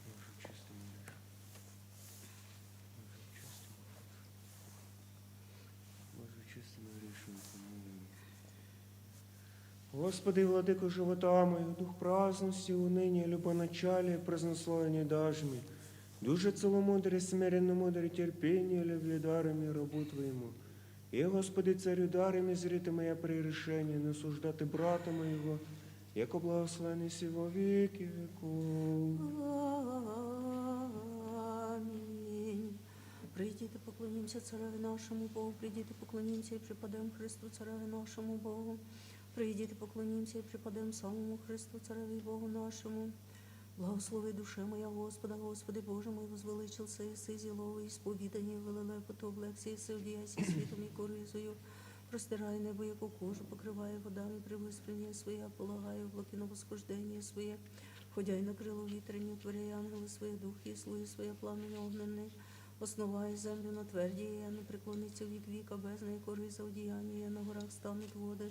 Боже, очисти мене гріх. Очисти мене гріх. Боже, очисти мене гріх. Господи, владико живота мою, дух праздности, уныния, любоначалия, празднословения дажми, душа целомудрия, смиренно мудрее, терпение, любви дарами рабу Твоему. И, Господи, царю дарами зрите моя прирішення, не суждати брата моєго, яко благословений сі во віки віков. Амінь. Прийдіте, поклонімося цареві нашому Богу, прийдіте, поклонімося і припадемо Христу, цареві нашому Богу. Прийдіте, поклонімося і припадемо самому Христу, цареві Богу нашому. Благослови душе моя Господа, Господи Боже мой, возвеличился Иси зіловий, сповідані велелепоту, облекся Иси, одіяйся світом і коризою. Простирай небо, яку кожу, покриває водами, привиспрення своє, полагає облаки на восхождення своє. Ходяй на крило вітряні, утворяй ангели своє, духи, і слуги своє, пламення огненне. Основає землю на тверді, я не преклониться вік віка, бездна і кориза одіяння, я на горах стануть води.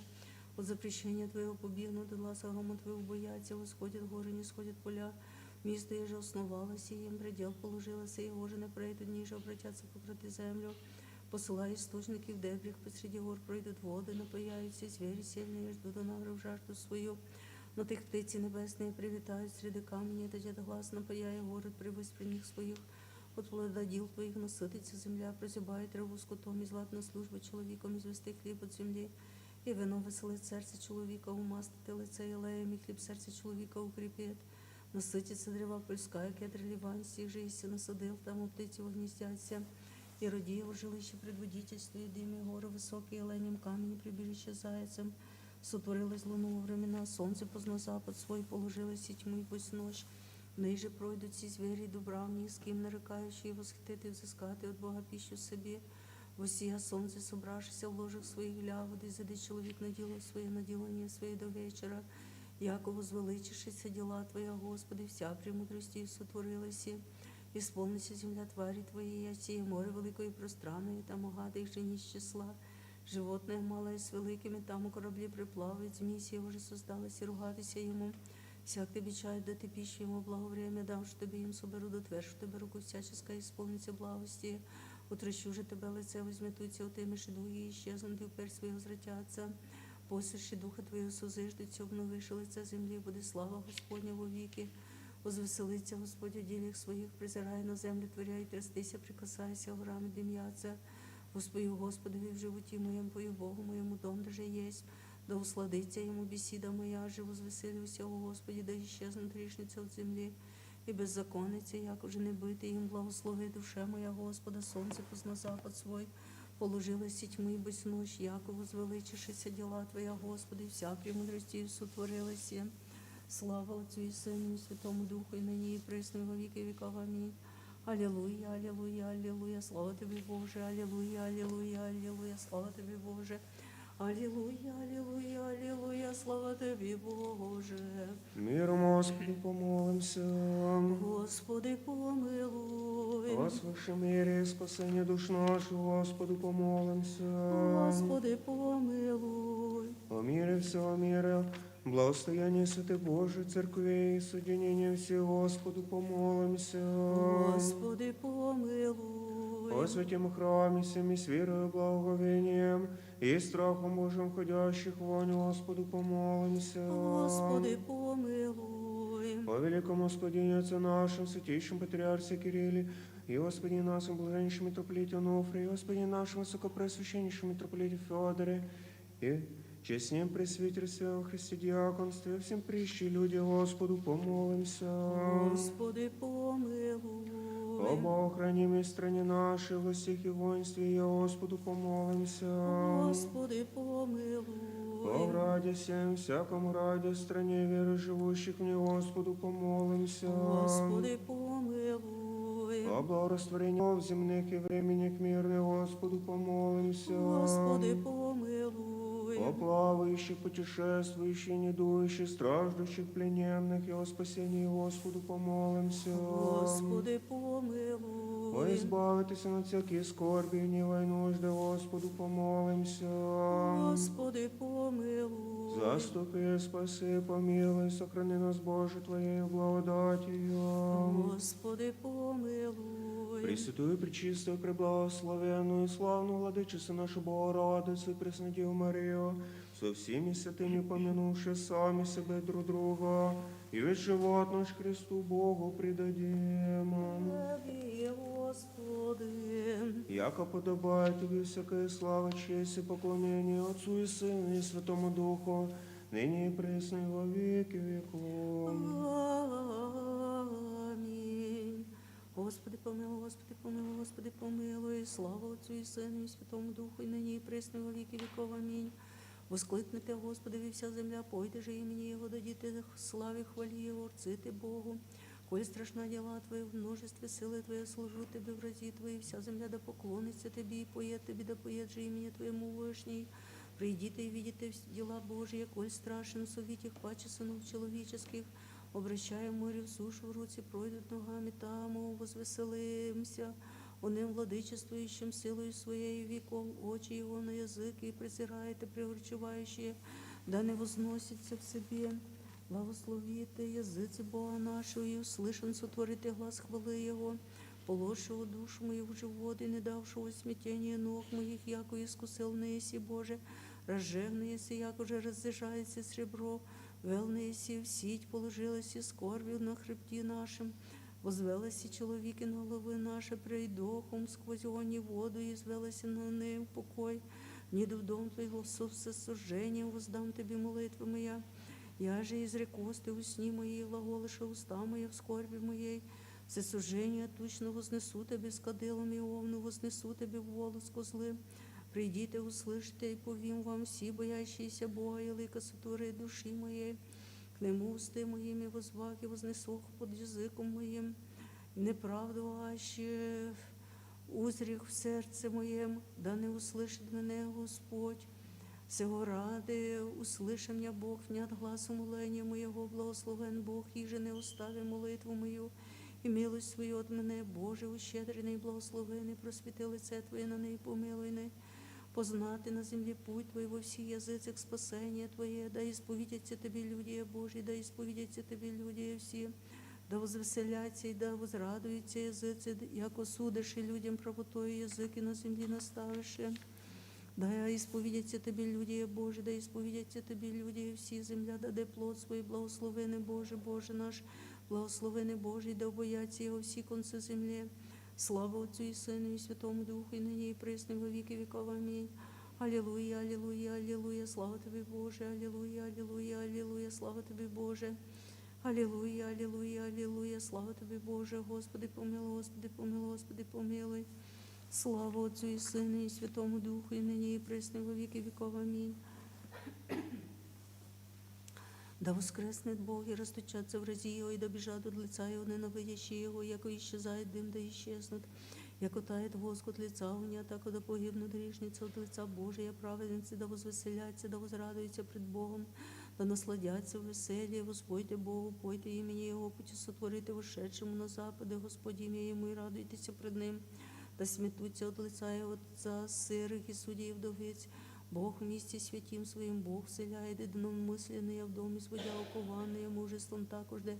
От запрещення Твоего побігнуть, гласа грома Твоего бояться, восходять гори, не сходять поля. Місто є же основалося, їм предел положилося, його же не прийдуть, ніже обратяться покрити землю. Посилає істочників дебріх, посреди гор пройдуть води, напаяються, звірі сильні, ждуть до нагрив жажду свою. На тих птиці небесні привітають, среди камені, та дід глас напаяє город при виспренніх своїх. От плододіл Твоїх насититься земля, прозябає траву скотом, і златна служба чоловіком, і звести хліб від землі. І вино веселить серце чоловіка, умастити лице єлеєм, і хліб серце чоловіка укріпить. Насититься дерева польська, і кедр ліванський, же істі насадив, там у птиці вогніздяться. І родіє у жилище предводительствує, димі гори високі, єленям камені прибіжище зайцем. Сотворилась луну у времена, сонце позна запад свой, положилась і тьму, і пусть ночь. Ниже пройдуть ці звірі добравні, з ким нарекаючи, і восхитити, взискати від Бога піщу собі. Восія сонце, собравшися в ложах своїх лягоди, заде чоловік на діло своє, наділення своє до вечора. Яково звеличишися діла Твоя, Господи, вся премудрості сотворилася. І сповниться земля тварі Твоєї, а сіє море великої пространної, там огади їх жені з числа. Животне мале з великими, там у кораблі приплавить, змісь його же создалась і ругатися йому. Всяк тобі чай, да ти пищу йому благовремя, дам, що тобі їм соберу, дотвершу тебе руку всяческа, і сповниться благості. Утрощу же тебе лице возьметуться, отимеш і дуги, і щезнуть, і впер свої возвратяться. Посерші духа Твоєго созиждуться, обновиши лице землі, буде слава Господня во віки. Возвеселиться Господь у ділях своїх, призирай на землю, творяй, трястися, прикасайся, горами дим'яться. Воспою Господові в животі моєму, пою Богу моєму, дом, де же єсть. Да усладиться йому бесіда моя, же возвеселюся, о Господі, да іщезнуть грішниця від землі. і беззаконниці, як уже не бити їм, благослови душа моя Господа, сонце позна запад свой. Положилась тьми без ночь, яко возвеличишися діла Твоя, Господи, вся премудрості сотворилася. Слава Отцю і Сину, і Святому Духу, і нині, і присно, і во віки віков. Амінь. Алілуя, алілуя, алілуя, слава Тобі, Боже, алілуя, алілуя, алілуя, слава Тобі, Боже. Алілуя, алілуя, алілуя, слава Тобі, Боже. Миром, Господи, помолимся. Господи, помилуй. О свыше мире и спасении душ наших, Господу, помолимся. Господи, помилуй. О мире всего мира, благостояние Святой Божией Церкви и соединение всех, Господу, помолимся. Господи, помилуй. О святем храме всеми с верою и благоговением и страхом Божьим ходящих вонь, Господу, помолимся. Господи, помилуй. О великом Господине Отце нашем, святейшем Патриарсе Кирилле, и Господине нашем блаженнейшем митрополите Онуфрии, и Господине нашем высокопреосвященнейшем митрополите Феодоре, и честнем пресвитерстве во Христе диаконстве, всем прищи люди, Господу, помолимся. Господи, помилуй. О Богохранимой стране нашей, во всех и воинстве, и Господу, помолимся. Господи, помилуй. О граде всем, всяком граде, стране веры живущих в ней, Господу, помолимся. Господи, помилуй. О благорастворении в земных и временных мирных, Господу, помолимся. Господи, помилуй. О плавающих, путешествующих, недующих, страждущих, плененных, и о спасении, Господу, помолимся. Господи, помилуй. О избавитесь от всякие скорби, гнева и нужды, Господу, помолимся. Господи, помилуй. Заступи, спаси, помилуй, сохрани нас, Боже, Твоею благодатью. Господи, помилуй. Пресвятую, пречистую, преблагословенную, славную Владычицу нашу Богородицу и Преснодеву Марию, со всеми святыми помянувши сами себе друг друга, и весь живот наш Христу Богу предадим. Тобі, Господи. Яко подобает Тебе всякая слава, честь и поклонение Отцу и Сыну и Святому Духу, ныне и пресно и во веки веков. Амінь. Господи, помилуй, Господи, помилуй, Господи, помилуй. Слава Отцю і Сину і Святому Духу, і нині і присно і во віки віков. Амінь. Воскликнете, Господи, вся земля, пойде же імені Його, дадіте славі, хвалі Його, орцити Богу. Коль страшна діла Твої, в множестві сили Твоє, служу Тебе в разі Твої, вся земля да поклониться Тобі, і поє Тобі, да поє же імені Твоєму вишній. Прийдите и видите дела Божьи, коль страшен совитих паче сынов человеческих, обращая море в сушу, в руці пройдут ногами, там возвеселимся, онем владычествующим силою своей веков, очи его на язык, и презираете пригорчувающие, да не возносится в себе. Благословите языцы Бога нашего, и услышан сотворите глаз хвалы Его, положившего душу мою в живот, и не давшего смятения ног моих, яко искусил неси Боже, разжегне еси, як уже разъезжается сребро, велне еси в сіть, положилась и скорбью на хребті нашим, возвелась и человеки на голови наши, прейдохом сквозь они воду, и звелась на ним покой, ниду в дом Твоего со всесожжением воздам Тебе молитвы моя, я же изрекусь Ты усни мои, глаголиша уста моя в скорби моей, всесожжение тучно вознесу Тебе с кадилом и овну, вознесу Тебе в волос козлы. Придите, услышите, и повім вам всі, боящиеся Бога, и лика сотвори души моей. К нему усты моими возвах и вознесу под языком моим. Неправду аще узріх в серце моєм, да не услышит мене Господь. Всего ради услыши меня Бог, внят гласом моления моего, благословен Бог, и же не остави молитву мою, і милость свою от мене, Боже, ущедрений, благословений, просвіти лице Твоє на неї, помилуй не, познати на землі путь Твій во всіх язицях спасення Твоє, да ісповідяться Тобі люди Божі, да ісповідяться Тобі люди всі, да возвеселяться і да возрадуються язиці, як осудиш і людям правотою язики на землі наставиши. Да ісповідяться Тобі люди Божі, да ісповідяться Тобі люди всі, земля даде плод свій, благословений Боже, Боже наш, благословений Божий, да бояться Його всі конці землі. Слава Отцю і Сину, і Святому Духу, і нині, і присно, і во віки віков. Амінь. Алілуя, алілуя, алілуя, слава Тобі, Боже, алілуя, алілуя, алілуя, слава Тобі, Боже. Алілуя, алілуя, алілуя, слава тобі, Боже, Господи, помилуй, Господи, помилуй, Господи, помилуй. Слава Отцю і Сину, і Святому Духу, і нині, і присно, і во віки віков. Амінь. Да воскреснет Бог и расточатся врази Его, и да бежат от лица Его ненавидящие Его, яко исчезает дым, да исчезнут. Яко тает воск от лица Уня, так да погибнут грешницы от лица Божия, праведницы да возвеселятся, да возрадуются пред Богом, да насладятся в веселье. Воспойте Богу, пойте імені Його, путі сотворити вошедшему на западе, Господь ім'я Йому, і радуйтеся пред Ним. Да сметуться от лица Його отца сирих і суддів вдовиць. Бог в місті святім своїм, Бог вселяє единомисленные, в домі сводя окованные мужеством також, де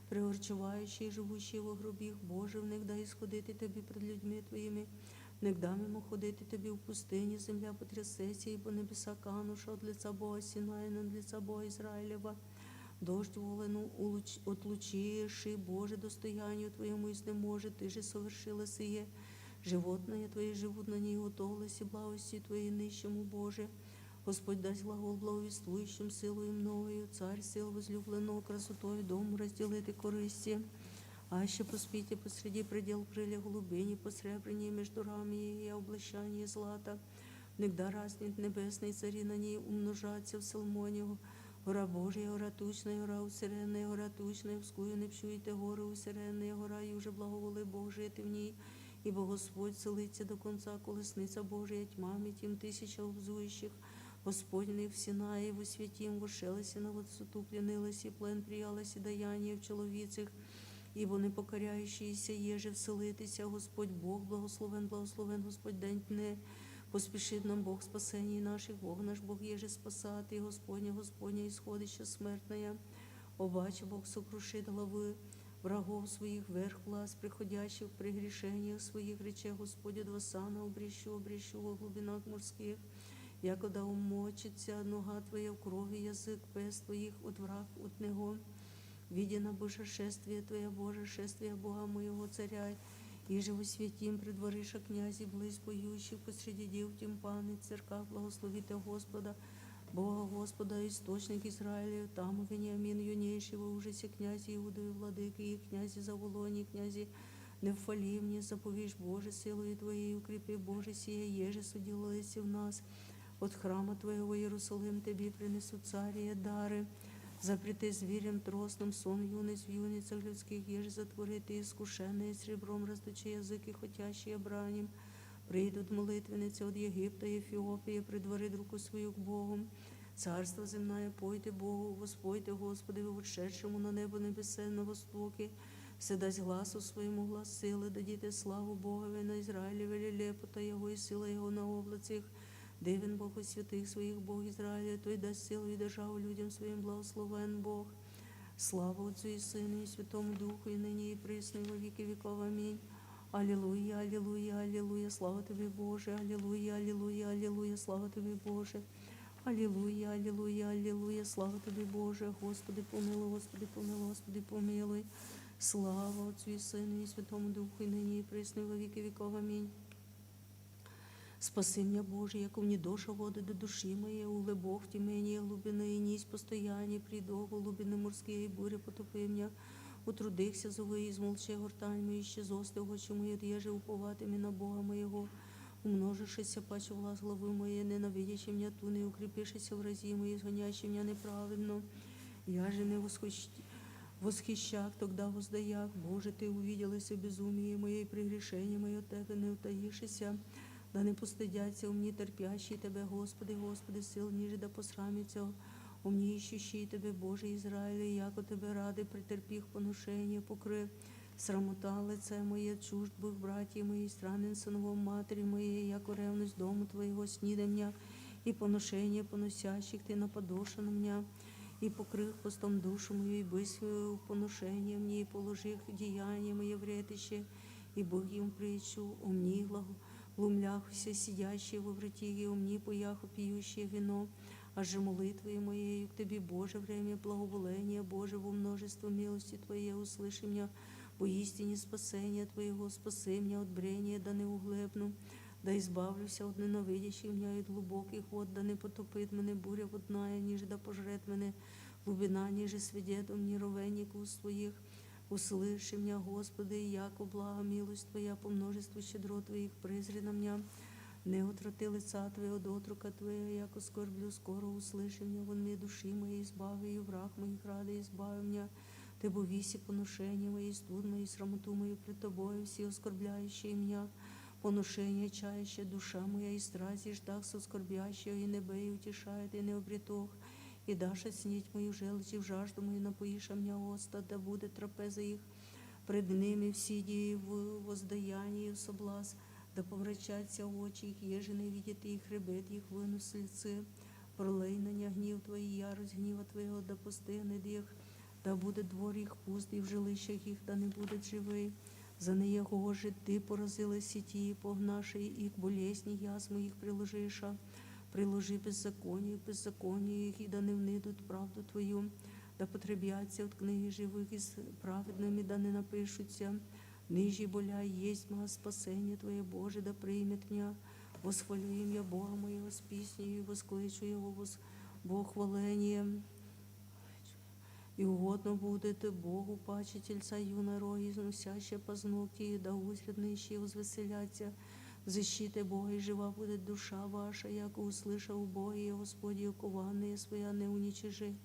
приорчуваючи і живущі во гробіх. Боже, в них дай сходити тобі пред людьми твоїми, в них дай мимо ходити тобі в пустині, земля потрясеться, і по небеса кануша от лица Бога Сінає, над лица Бога Ізраїлева. Дождь волену отлучиши, Боже, достоянию Твоему и снеможе, Ты же совершила сие. Животные Твои живут на ней, готовились и благости Твоей нищему, Боже. Господь дасть глагол благовествующим силою мною, Царь сил возлюбленого красотою дому розділити користі. А ще поспійте посреди предел крылья голубині, посребрені между рами її, облащання злата. Негда разнет небесний царі на ній умножаться в Салмоні. Гора Божия, гора тучная, гора усиренная, гора тучная, вскую не пчуйте гори усиренная, гора, і уже благоволи Бог жити в ній. Ибо Господь целиться до конца, колесниця Божия тьмами, тим тисяча обзуючих. Господь в Синаї, во святім, вошелися на висоту, плянилась, і плен приялась, і даяння в чоловіцях. Ибо не покоряющиеся еже вселитися, Господь Бог, благословен, благословен, Господь день не поспішить нам Бог спасення наших, Бог наш Бог еже спасати, Господня, исходище смертное. Обаче Бог сокрушит глави врагов своих, верх власть, приходящих в прегрешениях своих, рече Господь, от восана обрещу во глубинах морских. Якода умочиться нога Твоя в крові, язик пест Твоїх от враг от него. Видено Боже шествие Твое, Боже, шествие Бога моего Царя, и же во святим предвориша князі, близь поющих посреди дів тимпани, церкав, благословите Господа, Бога Господа, істочник Ізраїлів, там у Веніамін, юнейший во ужасі князі Іудові, владики, і князі Заволоні, князі Невфалівні, заповіж Боже силою Твоєю, укріпи Боже сія, еже судилися в нас. От храма Твоего Єрусалим Тобі принесуть царі дари. Запрети звірям тросном сон юниць в юницях людських, еже затворити іскушене сребром, роздачи язики, хотящие бранім. Прийдуть молитвениці от Єгипта і Ефіопії, придворить руку свою к Богу. Царство земне, пойте Богу, воспойте Господи, вошедшему на небо небесе, на востоки. Все дасть гласу своєму, глас сили, дадіте славу Богові на Ізраїлеві, лепота Його і сила Його на облацях. Дивен Бог у святих своїх, Бог Ізраїля, той дасть силу і державу людям своїм, благословен Бог. Слава Отцю і Сину, і Святому Духу, і нині, і присно, і во віки віков. Амінь. Алілуя, алілуя, алілуя, слава Тобі, Боже, алілуя, алілуя, алілуя, слава Тобі, Боже. Алілуя, алілуя, алілуя, слава Тобі, Боже. Господи, помилуй, Господи, помилуй, Господи, помилуй. Слава Отцю і Сину, і Святому Духу, і нині, і присно, і во віки віков. Амінь. Спаси меня, Боже, яко мне душа воды до души моей, уле Бог в темение глубины, и нись постояние, приду глубины морские, и буря потопи меня. Утрудихся, зови, і змолчи гортань мої, ще зости очі мої, од'єже уповатимі на Бога моєго. Умножишися, паче влас глави моєї, ненавидячи меня ту, не укріпишися в разі мої, згоняючи меня неправедно. Я же не восхищак, тогда воздаяк, Боже, Ти увиделися безумие моє, і прегрешення моє, от Тебе не утаїшися. Да не постидяться у мені терпящі Тебе, Господи, Господи, сил ніже да посрамиться. У мені іщущий Тебе, Боже Ізраїлі, яко Тебе ради претерпіх поношення, покрив. Срамота лице моє, чужд був браті мої, странен синовом матері моєї, яко ревність дому Твоєго снідання, і поношення поносящих Ти нападоша на мене, і покрив постом душу мою, і бисвою поношення мені, і положив діяння моє вретище, і Бог їм притчу, у мені глумляхуся, сидящие во вратіги, у мені пояху п'ющее вино, аже молитвою моєю к Тобі, Боже, время благоволения, Боже, во множество милости Твоей, услыши меня, по истине спасения Твоего, спаси меня от брения, да не углебну, да избавлюся от ненавидящих меня, и от глубоких вод, да не потопит мене буря водная, ніж да пожрет мене глубина ниже свидетель мне ровенник уст Твоих. Услыши меня, Господи, яко блага милость Твоя по множеству щедрот Твоих презри на меня. Не отврати лица Твоего от отрока Твоего, яко скорблю, скоро услыши меня, вон мне души моей избави, и враг моих ради избави меня. Ты бо виси поношения мои, студ мои, срамоту мою пред Тобою, все оскорбляющие меня. Поношение чающая душа моя, и страсть, и ждах соскорбящего, и небе, и утешает, и не обретох. И дашь снить мою желчь, и в жажду мою напоиша меня оста, да будет трапеза их пред ними в сидии, в воздаянии, в соблазн, да поврачаться очи их, еже не видят их, хребет их вину с лице. Пролей на ня гнів Твої, ярость гніва Твоєго, да постигне їх, да буде двор їх пуст, і в жилищах їх, да не буде живий. За неєго же Ти поразила сіті, погнаши їх болезні, язми їх приложиша. Приложи беззаконня їх, і да не внидуть правду Твою, да потребяться от книги живих із праведними, да не напишуться. Нижі боля єсть мого спасення Твоє, Боже, да приймет меня. Восхвалю ім'я Бога моєго з піснею, воскличу Його Богохвалением. И угодно будет Богу паче тельца юна роги, износящая по ногти, да узрят нищие возвеселятся. Защиты Бога и жива будет душа ваша, яко услыша у Бога и Господи, укованные своя не уничижи.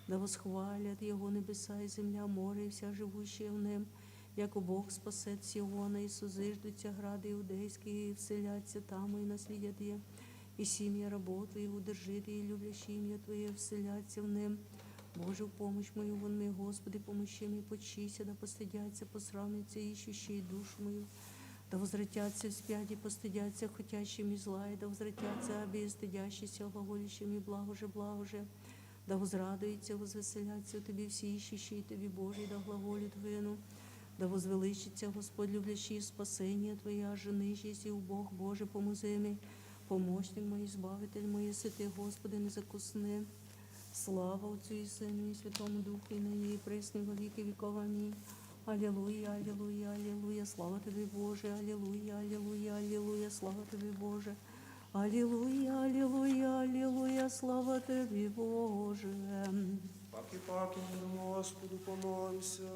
Да восхвалят Его небеса и земля, море и вся живущая в нем, яко Бог спасет Сиона, и созиждутся грады иудейские, и вселятся там, и наследят е. И семья работы, и удержит, и любящие имя Твое вселятся в нем. Боже, в помощь мою, вон мне, Господи, помощи мне, почися, да постыдятся, посрамятся, ищущие душу мою. Да возвратятся вспять и постыдятся хотящими зла, и да возвратятся обездыдящиеся, глаголящими благо же. Да возрадуются, возвеселятся Тебе все ищущие Тебе, Божий, да глаголит вину. Да возвеличится Господь, любящий спасение Твое, а жены есть и у Бог Божий, помози мне. Помощник мой, избавитель мой, если Ты, Господи, не закусни. Слава Отцю і Сину, і Святому Духу, і нині, і присно, і во віки віков. Амінь. Алілуя, алілуя, алілуя, слава Тобі, Боже, алілуя, алілуя, алілуя, слава Тобі, Боже. Алілуя, алілуя, алілуя, слава Тобі, Боже. Паки, Господу помолимся.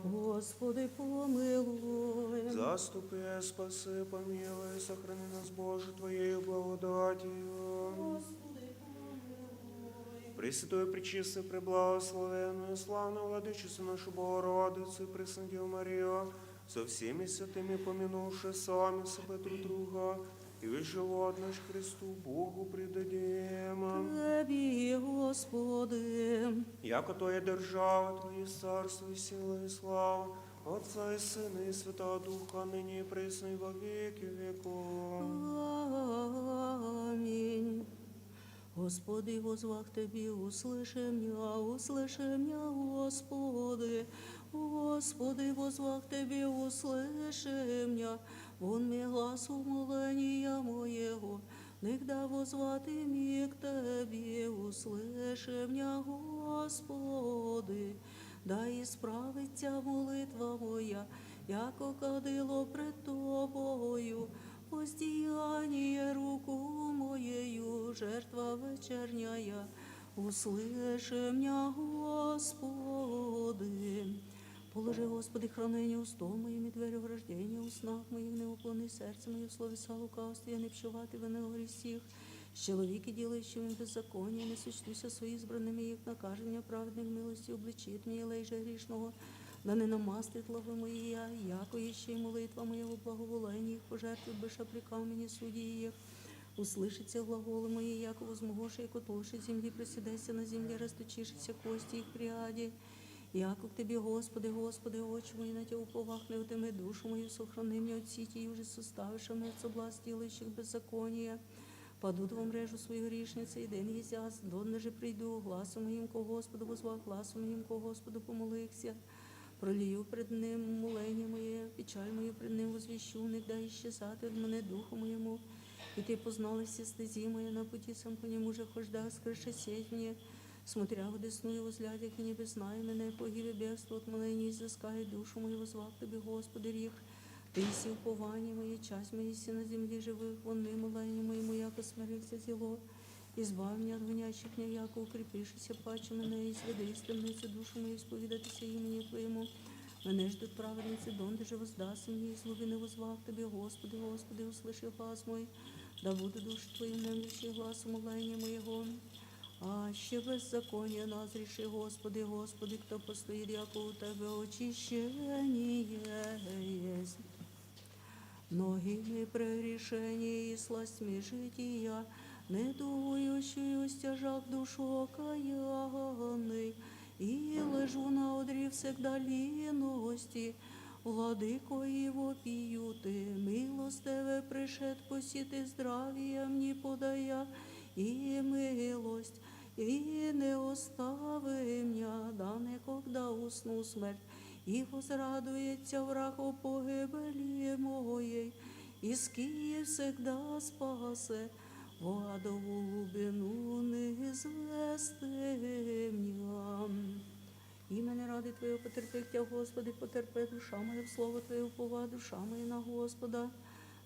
Господи, помилуй. Заступи, спаси, помилуй, сохрани нас, Боже, Твоею благодатью. Господи, помилуй. Пресвятую, пречистую, преблагословенную, славную Владычицу нашу Богородицу, Преснодеву Марию, со всеми святыми помянувши сами себе друг друга, и весь живот наш Христу Богу предадим. Тебі, Господи. Яко Твоя держава, Твоє царство і сила і слава, Отца і Сина і Святого Духа, нині і присно і во віки віков. Аминь. Господи, возвах Тебе, услыши меня, Господи. Господи, возвах Тебе, услыши меня. Вон мне глаз умоления моего, нигда возвати мій к Тебе, услыши меня, Господи. Дай ісправиться молитва моя, яко кадило пред Тобою, воздіяння руку моєю, жертва вечерняя, услыши меня, Господи. Положи, Господи, хранення устом моїм і двері ограждення у снах моїх, не уклони серце моє в словеса лукавстві, не вшивати вини грісіх. З чоловіки, ділаючими беззаконня, не сочтуся свої збраними їх накаження праведних милості, обличить мені лейже грішного, да не намастить лави мої, яко ще й молитва моя у благоволенні їх, пожертвуй биша при камені судді їх. Услышиться глаголи мої, яко возмогоше, як отлошить землі, присідайся на землі, розточишися кості їх пряді. Яко к Тебе, Господи, Господи, очі мої на Тя уповах, не отими душу мою, сохрани меня от сіті, уже составивши мене соблазн ділаючих беззаконія. Паду в мрежу свою грішниці, і день єзяс, донне же прийду, гласом моїм ко Господу возвав, гласом моїм ко Господу помолився. Пролію пред ним молення моє, печаль мою пред ним возвіщу, не дай іщезати від мене духу моєму. І Ти позналися стезі моє, на путі сам по ньому же хожда, скриша сеть мені. Смотря в десную возглядях и не беззнай мене, погибе бегство от моления, изыскай душу мою, возвав Тобі, Господи, ріх. Ти сі уповання моє, часть моє сі на землі живих, вони молення моєму, яко смирився зіло. Избави меня от гонящих меня, яко укрепишися паче мене, і зведи із темниці душу мою, сповідатися імені Твоєму. Мене ждуть праведниці, донде же воздаси мені, і злоби не возвав Тобі, Господи, Господи, услыши глас мой, да буде душу Твою немлячий глас умолення моєго. А ще беззаконня назріши, Господи, Господи, хто постоїть, яко у Тебе очищення єсть. Многими прегрішені і сластьми житія, недуючою стяжак душу окаянний, і лежу на одрі всегда ліності, владико і вопію ти, милостиве пришед посіти, здравія мені подая, і милость, і не остави м'я, да некогда усну смерть, і возрадується враг о погибелі моєї, і з Київ всегда спасе, в адову глубину не звести м'я. Імені ради Твоєго потерпи Тя, Господи, потерпи, душа моя, в слово Твоє упова, душа моя на Господа.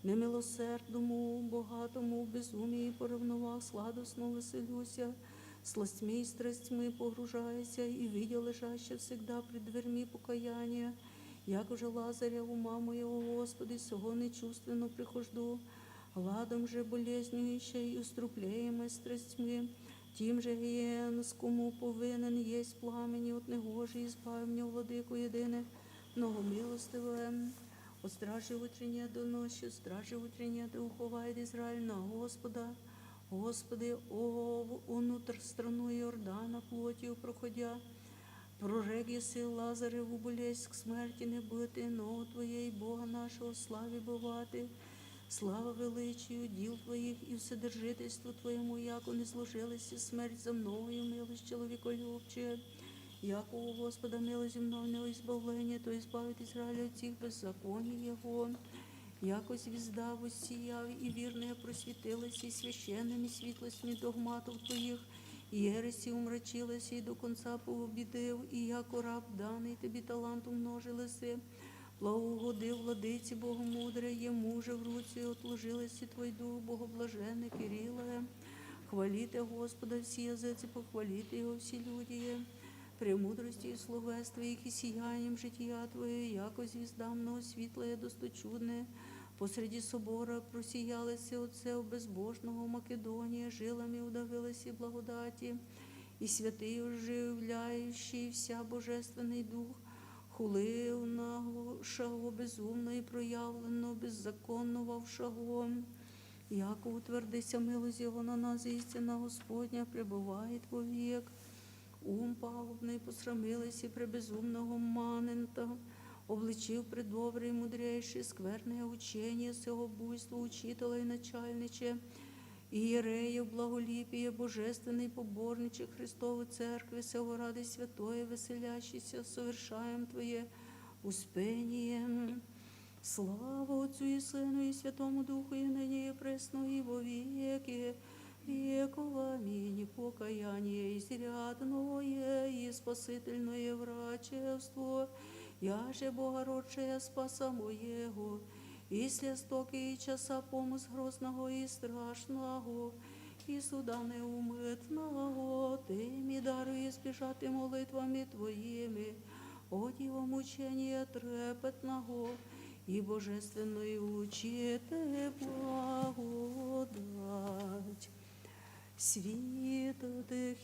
Немилосердному, богатому, в безумії поревнував, сладосно веселюся, сластьми і страстьми погружаюся, і видя лежаще всегда пред дверми покаяння. Як уже Лазаря ума моєго, Господи, сього нечувственно прихожду, ладом же болезнююча і уструплеєме страстьми, тим же гієнскому повинен єсть пламені от негожі, і збав мене, владико єдине, многомилостиве. От стражі утрення до ночі, стражі утрення до уховает Израиль на Господа. Господи, о, внутрь страну Иордана плотью проходя, прорек єси Лазареву болезнь к смерті не бити, но Твоєї Бога нашого славі бувати. Слава величію діл Твоїх і вседержительству Твоєму, яко не зложилися смерть за мною, милость чоловіколюбче. Яко у Господа милость земного избавлення, то избавить Израиля от всіх беззаконій Його. Яко звезда воссияв, и вірне просвітилась, і священними світлостями догматов Твоїх, і єресі умрачилася, і до конца пообідив, і яко раб даний Тобі талант умножилися, благоугодив владиці Богомудре, йому же в руці отложилися Твой дух, Богоблажене Кириле. Хваліте Господа всі язиці, похваліте Його всі люди. Премудрості і словес Твоїх і сіянням життя Твоє, яко звізда много світле, досточудне, посреди собора просіялися Отцев безбожного Македонія, жилами удавилися благодаті, і святий оживляючий вся божественний дух, хулив нашого безумно і проявлено беззаконно вовшого. Яко утвердися милость Його на нас, істина Господня пребуває повік. Ум пагубний посрамились і пребезумного манента, обличив предобрий мудрейший, скверне учення сього буйства учителя і начальниче, і єреїв благоліпіє, божественний поборниче Христову церкви, сього ради святої, веселящийся, совершаєм Твоє успенієм. Слава Отцю і Сину, і Святому Духу, і нині, і пресно, і во віки веков. Аминь. Покаяние изрядное и спасительное врачевство, яже Богородчая спаса моего, и слестоки и часа помыс грозного и страшного, и суда неумитного, Ты ми даруй избежати молитвами Твоими, от Его мучения трепетного, и божественной учите благодать. Святых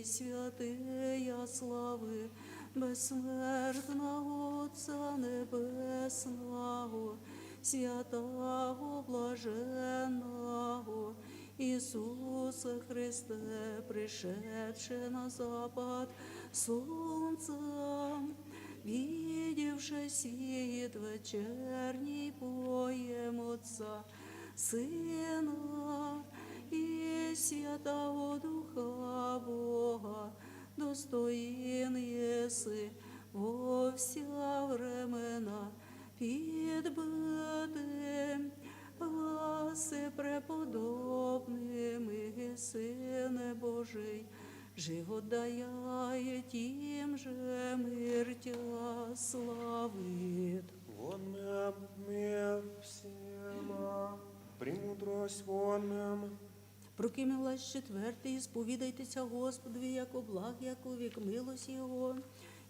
святия слави, безсмертного Отца Небесного, святого блаженного, Ісуса Христе, пришедше на запад солнца, видевши свет вечерний, поем Отца, Сына и Святого Духа Бога, достоин еси во вся времена підбити гласи преподобними, Сине Божий, живот даяє, тим же мир Тя славит. Вон мир всем, премудрость вон Прокимилась четвертий, і сповідайтеся Господові, яко благ, яко вік милость Його.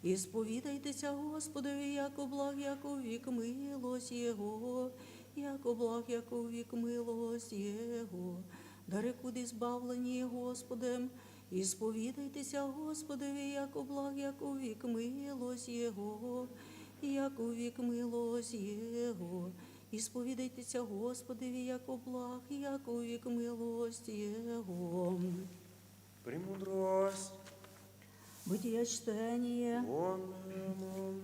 І сповідайтеся Господові, яко благ, яко вік милость Його, яко благ, яко вік милость Його. Дари куди збавлені Господем, і сповідайтеся Господові, яко благ, яко вік милость Його, яко вік милость Його. І сповідайтеся Господові, яко благ, яко вік милость Його. Премудрость. Бытие чтение. Помнимо.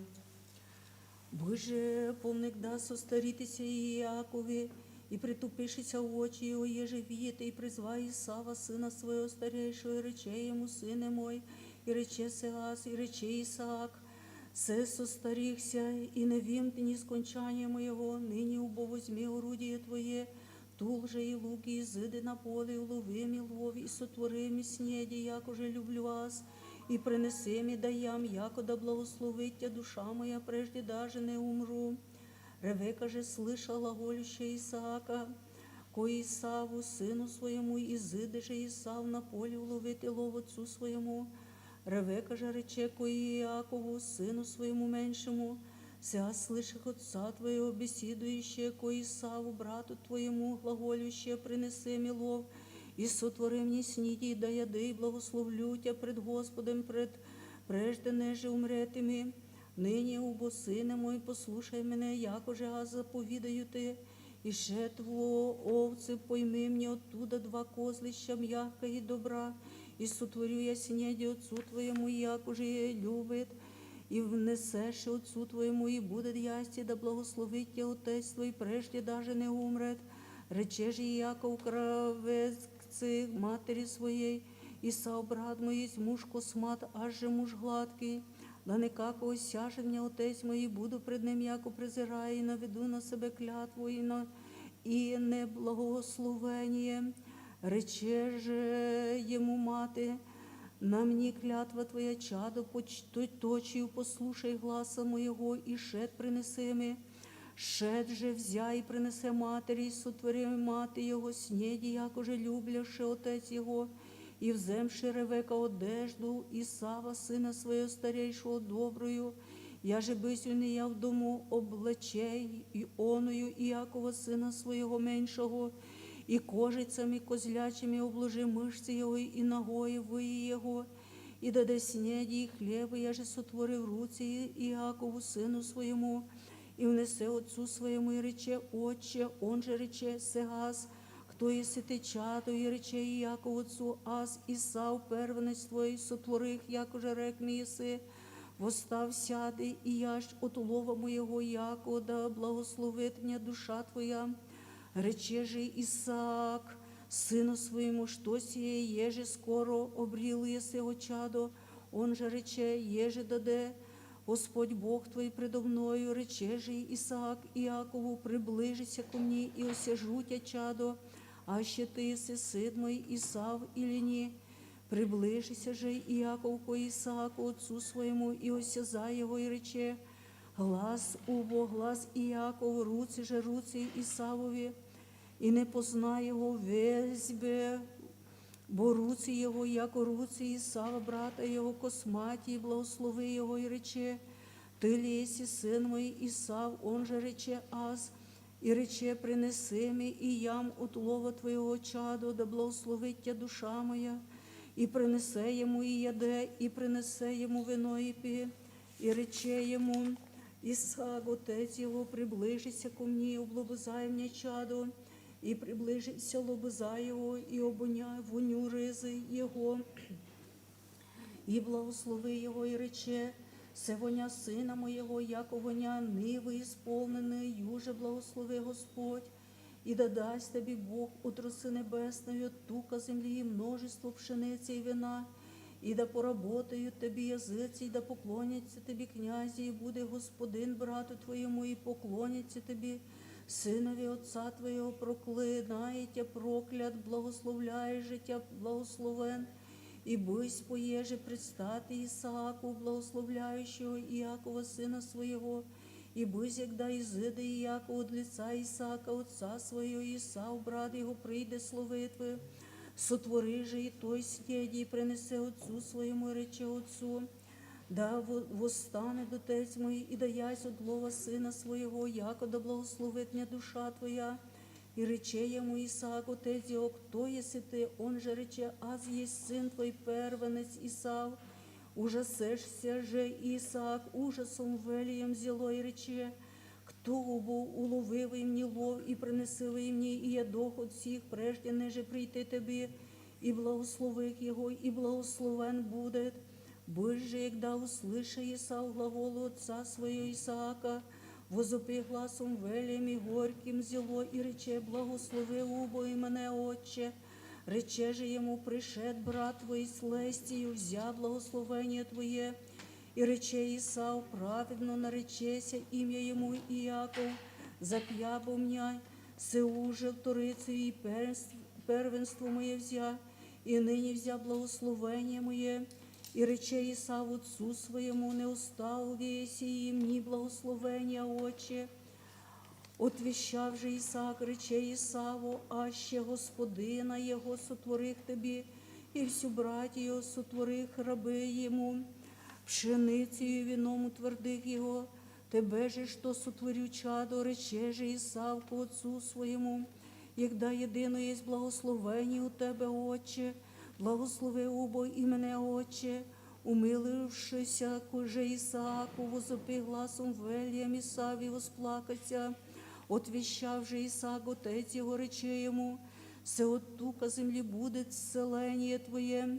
Боже, помник да состарітися і Якові, і притупишися в очі його, еже видите, і призвай Исава, сина своего старейшего, и рече ему, сыне мой, и рече Сеас, и рече Исаак, се состарихся, и не вим ти ні скончання моєго, нині убо возьми орудіє Твоє, тул же і луки, і зиди на поле, улови мі лов, і сотвори мі снеді, якоже люблю вас, і принеси мі даям, яко да благословиття душа моя, прежде даже не умру. Ревека же слышала голюще Исаака, кої Исаву, сину своєму, і зиде же Исав на полі уловити лов отцу своєму. Ревека же рече кої Якову, сину своєму меншому, ся слыших отца твоєго бесідующе, кої Исаву, брату твоєму, глаголюще, принеси мі лов, і сотвори мені сніді, да яди, і благословлю тя пред Господем, прежде неже умретимі. Нині, убо, сине мой, послушай мене, якоже аз заповідаю ти, і ще твого овці пойми мені оттуда 2 козлища м'яка і добра, і сотворю я снеді отцу твоєму, якоже є любить, і внесеш отцу твоєму, і буде ясті, да благословить тя отець твій, прежде даже не умрет. Рече ж Яков кравець матері своєї, Ісав, брат моїй, муж космат, аж же муж гладкий. Да не како осяже мені отець мій, буду пред ним, яко презирає, і наведу на себе клятву, і неблагословення. Рече же йому мати, на мені клятва твоя, чадо, точію, послушай гласа моєго, і шет принеси ми. Шет же взяй і принесе матері, і сотвори мати його снеді, якоже любляше отець його, і вземши Ревека одежду Ісава, сина свого старейшого, доброю, я же бисю не я в дому облечей, і оною Іакова, сина свого меншого, і кожицями козлячими обложи мишці його, і ногою виї його, і даде снеді, і хліби, я же сотвори в руці Іакову, сину своєму, і внесе отцу своєму, і рече, отче, он же рече, Сегас, хто єси ти чадо, і рече Іаков отцу, аз Ісав, первенець твій, сотворих, якоже рек мій єси, восстав сяди, і я ж от улова моєго, яко да благословить мене душа твоя. Рече же Ісаак, сину своєму, що сіє, єже скоро обріли єси очадо, он же рече, єже даде, Господь Бог твій предо мною, рече же Ісаак Іакову, приближися ко мені, і осяжу тя чадо, а ще ти єси син мой Ісав или ні. Приближися же Іаков ко Ісааку, отцу своєму, і осяза його, і рече, глас убо, глас Іаков, руці же руці Ісавові, і не познай його везьбе, бо руці його, яко руці Ісава, брата його, косматі, і благослови його, і рече, ти лєсі, син мій Ісав, он же рече, аз, і рече, принеси мі, і ям от лова твоєго чаду, да благословить тя душа моя, і принесе йому, і яде, і принесе йому вино, і п'є, і рече йому, Ісаак, отець його, приближися ко мені, облобизай мене чадо, і приближився лобиза його, і обоняй воню ризи його, і благослови його, і рече, се воня сина моєго, яко воня ниви ісполнений, юже благослови Господь, і дадасть тобі Бог от роси небесної, от тука землі, і множество пшениці і вина, і да поработають тобі язиці, і да поклоняться тобі князі, і буде Господин брату твоєму, і поклоняться тобі, синові отця твоєго, проклинає тя проклят, благословляє життя благословен, і бись поєже предстати Ісааку, благословляючого Іакова, сина свого, і бись, якда ізиде Іаков от лица Ісаака, отца свого, Ісав, брат його, прийде словитви, Сотвори же і той сєді, і принесе Отцу своєму, і рече Отцу, да восстане дотець мій, і даясь от лова сина свого, яко да благословить мя душа твоя. І рече йому Ісаак, отець його, хто єси ти? Он же рече, аз єсть син твій первенець Ісав. Ужасешся же Ісаак, ужасом велієм зіло, і рече, хто був уловив і мені лов, і принесив мені, і я доход всіх, прежде неже прийти тобі, і благословив його, і благословен буде. Будь же, як да услиша Ісав глаголу отца свого Ісаака, возопи гласом велім і горьким зіло, і рече, благослови убо і мене, Отче. Рече же йому, пришед брат твій з лестію, взя благословення твоє. І рече Ісав, праведно наречеся ім'я йому Іаков, зап'я бо мня, се уже вторицею і первенство моє взя, і нині взя благословення моє. І рече Ісав отцу своєму, не оставив єсі їм ні благословення, Отче. Отвіщав же Ісаак, рече Ісаву, аще Господина його сотворих тобі, і всю браті його сотворих раби йому, пшеницею віном утвердих його, тебе же що сотворю чадо, рече же Ісав по отцу своєму, єгда єдино єсть благословення у тебе, Отче, благослови убо і мене, Отче, умилившися, коже Ісааку, возопи гласом веліям Ісаві восплакаться. Отвіщав же Ісаак, отець його, рече йому, се от тука землі буде селення твоє,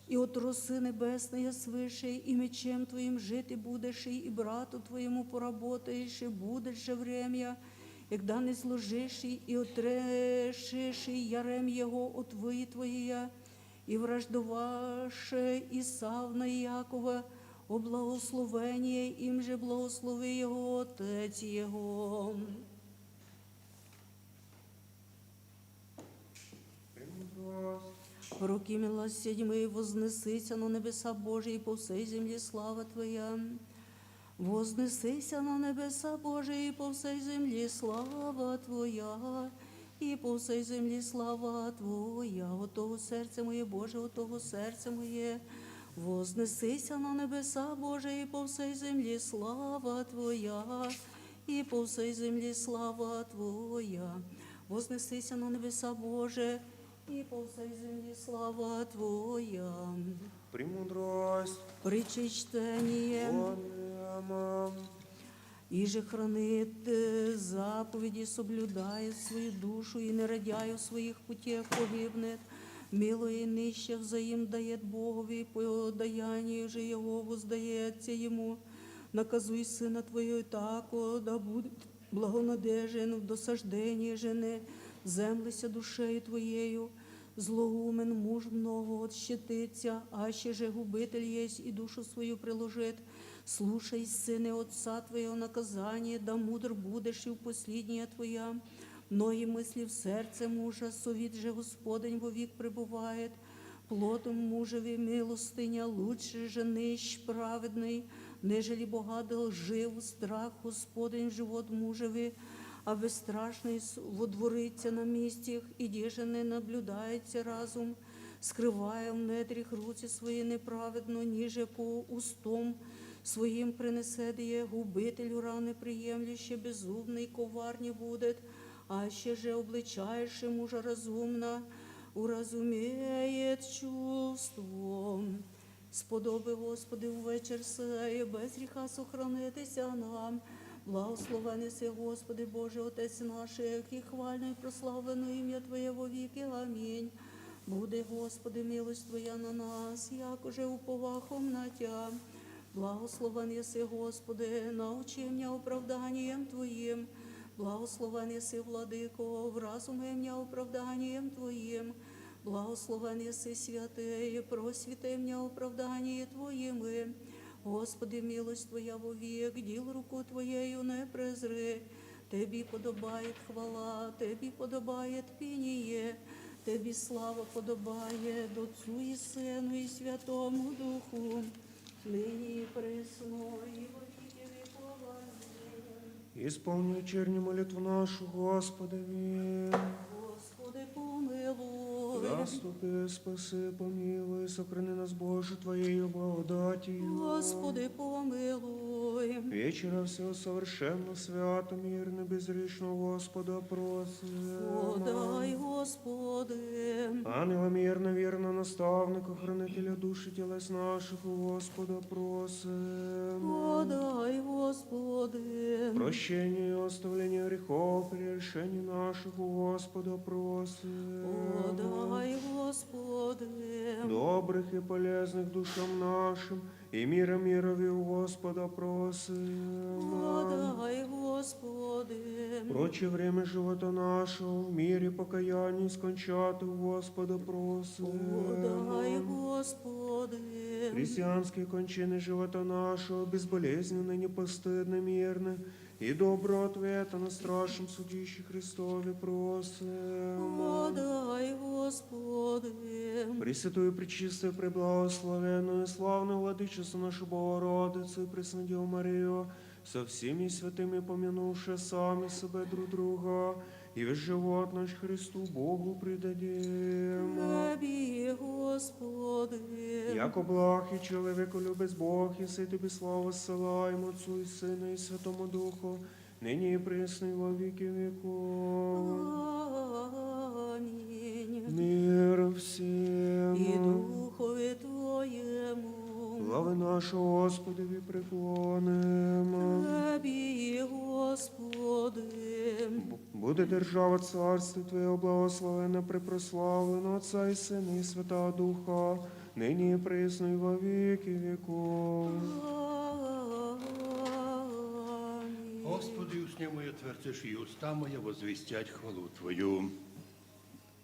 і от роси небесної свише, і мечем твоїм жити будеш, і брату твоєму поработаєш, і будеш же врем'я, якда не зложиш, і отрешиш ярем його от виї твоєя, і враждуваше Ісав на Якова, о благословення, їм же благослови його отець його. Руки милосердьми, вознесися на небеса Божі, і по всій землі слава Твоя. Вознесися на небеса Божі, і по всій землі слава Твоя. І по всій землі слава Твоя. Отого серце моє, Боже, отого серце моє. Вознесися на небеса Божі, і по всій землі слава Твоя. І по всій землі слава Твоя. Вознесися на небеса Боже, і по всій землі слава Твоя. Премудрость. Притчи чтення. Амам. І же хранит заповіді, соблюдає свою душу і не радяє в своїх путях погибне. Милує нижче взаєм дає Богові, подаяння же його воздається йому. Наказуй сина твого тако, да буде благонадежен в досажденні жени, землися душею твоєю. Злоумен муж много отщититься, а ще же губитель єсть і душу свою приложит. Слушай, сине, отца твоего наказания, да мудр будешь и в последняя твоя. Многие мысли в сердце мужа, совет же Господень вовек пребывает. Плотом мужеві милостиня, лучше же нищ праведний, нежели богат лжив, страх Господень живот мужеві, а безстрашний водвориться на місцях, і де же не наблюдається разум, скриває в недріх руці свої неправедно, ніже по устом своїм принесе діє, губителю рани приємлюще, беззубний коварні буде, а ще же обличаєш мужа розумна, уразуміє чувством. Сподоби, Господи, увечір сей, без гріха сохранитися нам. Благословений си, Господи, Боже, Отець наш, і хвально і прославлено ім'я Твоє вовіки. Амінь. Буде, Господи, милость Твоя на нас, як уже уповахом на Тя. Благословен єси, Господи, научи мене оправданням Твоїм. Благословен єси, Владико, вразуми мене оправданням Твоїм. Благословен єси, святий, просвіти мене оправданням Твоїми. Господи, милость Твоя вовік, діл руку Твоєю не презри. Тебі подобає хвала, Тебі подобає пініє, Тебі слава подобає до Отцу і Сину і Святому Духу, нині і присно, і во віки віков. Амінь. Исполни вечернюю молитву нашу, Господи, мир. Господи, помилуй. Заступи, спаси, помилуй, сохрани нас, Боже, Твоею благодатью. Господи, помилуй. Вечера всего совершенно свято, мирно, безгрешно, Господа просим. Подай, Господи. Ангела мирно, верно, наставника, хранителя души телес наших, у Господа просим. Подай, Господи. Прощение и оставление грехов, при решении наших, у Господа просим. Подай, Господи. Добрых и полезных душам нашим, и мира мирови у Господа просим. Подай, Господи. Прочее время живота нашего, в мире покаяние скончати у Господа просим. Подай, Господи. Христианские кончины живота нашего, безболезненно, непостыдно, мирно, и доброго ответа на страшном судище Христове просим. Подай, Господи. Пресвятую, пречистую, преблагословенную, славную владычицу нашу Богородицу и Преснодеву Марию, со всеми святыми помянувши сами себе друг друга, и весь живот наш Христу Богу предадим. Тебе, Господи. Яко благ и человеку любец Бог, и сей Тебе славу ссылаем Отцу и Сыну и Святому Духу, ныне и присно и во веки веков. Аминь. Мир всем. И Духові Твоєму. Слави нашого Господи, преклоним. Тебе, Господи. Буде держава царство Твоє благословена, препрославлена Отца і Сина і Святого Духа, нині і присно і во віки віков. Амінь. Господи, усне моє твердиш, і уста моя возвістять хвалу Твою.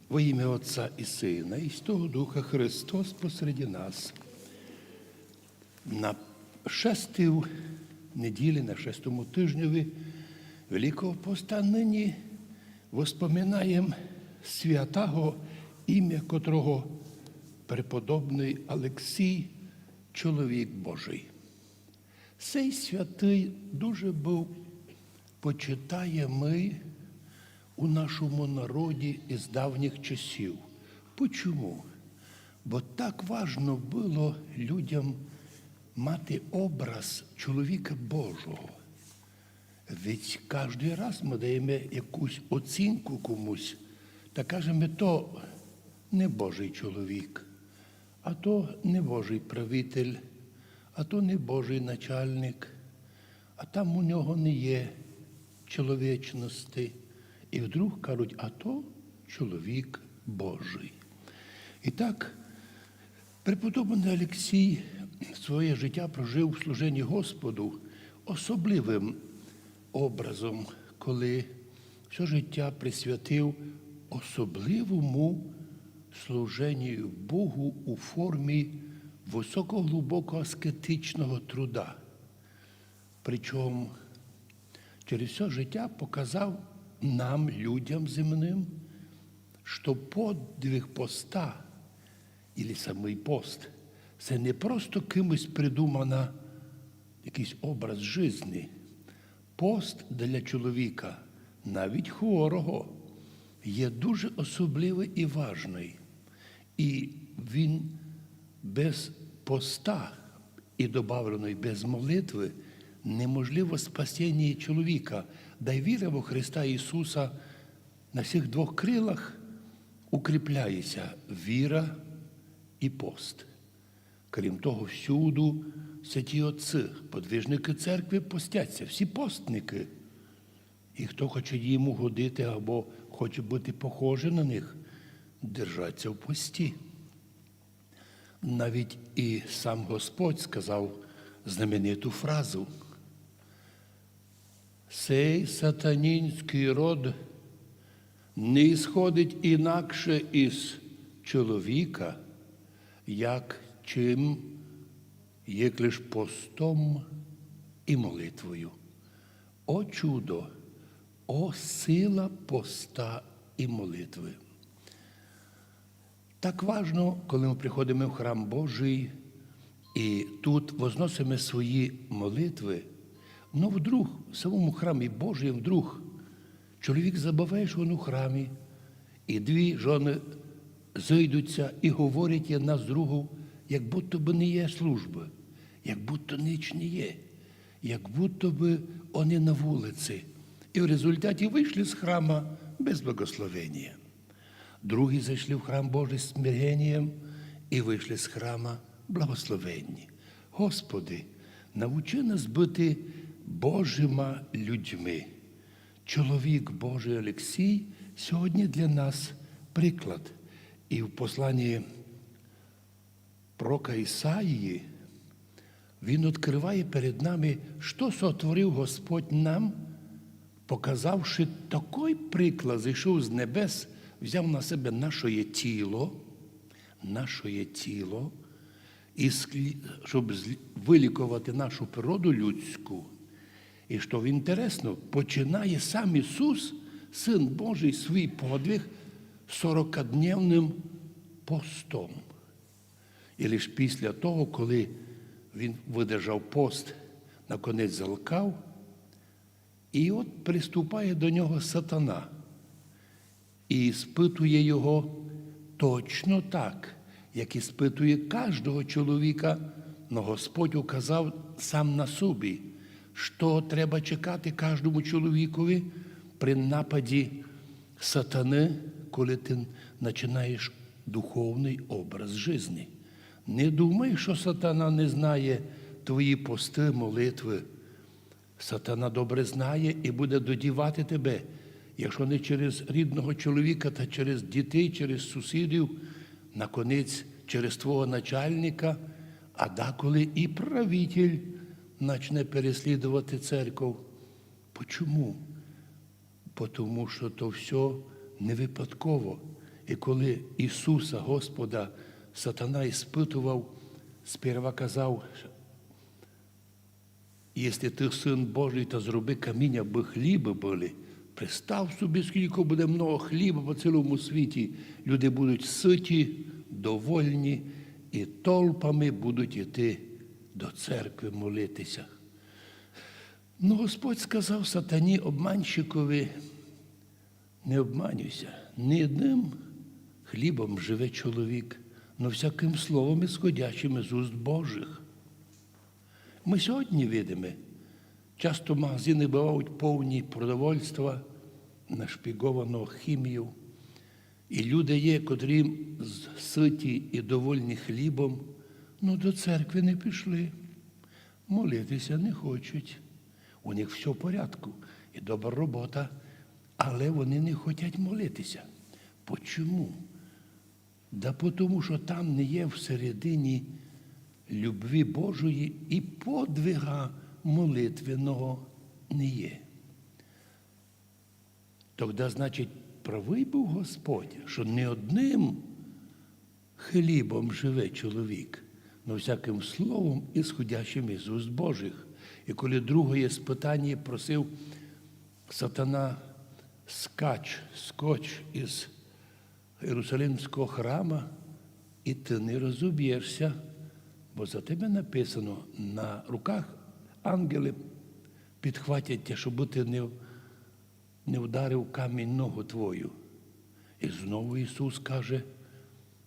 Во ім'я Отця і Сина, і Святого Духа Христос посереді нас. На шестій неділі, на шестому тижневі Великого Поста нині воспоминаємо святого, ім'я котрого преподобний Олексій, чоловік Божий. Цей святий дуже був почитаємий у нашому народі із давніх часів. Почому? Бо так важно було людям мати образ чоловіка Божого. Ведь кожен раз ми даємо якусь оцінку комусь, та кажемо, то не Божий чоловік, а то не Божий правитель, а то не Божий начальник, а там у нього не є чоловічності. І вдруг кажуть, а то чоловік Божий. І так, преподобний Олексій своє життя прожив в служенні Господу особливим образом, коли все життя присвятив особливому служенню Богу у формі високоглибокого аскетичного труда. Причому через все життя показав нам, людям земним, що подвиг поста, або самий пост, це не просто кимось придумана якийсь образ житті. Пост для чоловіка, навіть хворого, є дуже особливий і важний. І він без поста і добавленої без молитви неможливо спасіння чоловіка. Да й віра во Христа Ісуса на всіх двох крилах укріпляється віра і пост. Крім того, всюду святі отці, подвижники церкви постяться, всі постники. І хто хоче їм угодити або хоче бути похожий на них, держаться в пості. Навіть і сам Господь сказав знамениту фразу: «Сей сатанінський род не ісходить інакше із чоловіка, як чим як лиш постом і молитвою». О чудо! О сила поста і молитви! Так важно, коли ми приходимо в храм Божий і тут возносимо свої молитви, но вдруг в самому храмі Божому вдруг чоловік забуває, що він у храмі, і дві жони зійдуться і говорять одна з другу, як будто би не є служба, як будто ніч не є, як будто би вони на вулиці. І в результаті вийшли з храма без благословення. Другі зайшли в храм Божий з смиренням і вийшли з храма благословенні. Господи, навчи нас бути Божими людьми. Чоловік Божий Олексій сьогодні для нас приклад. І в посланні пророка Ісаїї він відкриває перед нами, що сотворив Господь нам, показавши такий приклад, зійшов з небес, взяв на себе наше тіло, і щоб вилікувати нашу природу людську. І що інтересно, починає сам Ісус, Син Божий, свій подвиг 40-дневним постом. І лише після того, коли він видержав пост, наконець залкав, і от приступає до нього сатана і іспитує його точно так, як іспитує кожного чоловіка, но Господь указав сам на собі, що треба чекати кожному чоловікові при нападі сатани, коли ти починаєш духовний образ життя. Не думай, що сатана не знає твої пости, молитви. Сатана добре знає і буде додівати тебе, якщо не через рідного чоловіка, та через дітей, через сусідів, наконець через твого начальника, а деколи і правитель почне переслідувати церкву. Чому? Тому що то все не випадково. І коли Ісуса, Господа, сатана іспитував, сперва казав, якщо ти Син Божий, то зроби каміння, аби хліби були. Представ собі, скільки буде много хліба по цілому світі. Люди будуть ситі, довольні і толпами будуть йти до церкви молитися. Ну, Господь сказав сатані, обманщикові, не обманюйся, не одним хлібом живе чоловік, но всяким словом ісходячим із уст Божих. Ми сьогодні видимо, часто магазини бувають повні продовольства, нашпігованого хімією. І люди є, котрі ситі і довольні хлібом, но до церкви не пішли, молитися не хочуть. У них все в порядку і добра робота, але вони не хочуть молитися. Чому? Тому що там не є всередині любві Божої і подвига молитвеного не є. Тоді, значить, правий був Господь, що не одним хлібом живе чоловік, но всяким словом, ісходящим із уст Божих. І коли друге спитання просив сатана скоч із Єрусалимського храма, і ти не розуб'єшся, бо за тебе написано, на руках ангели підхватять тебе, щоб ти не вдарив камінь ногу твою. І знову Ісус каже,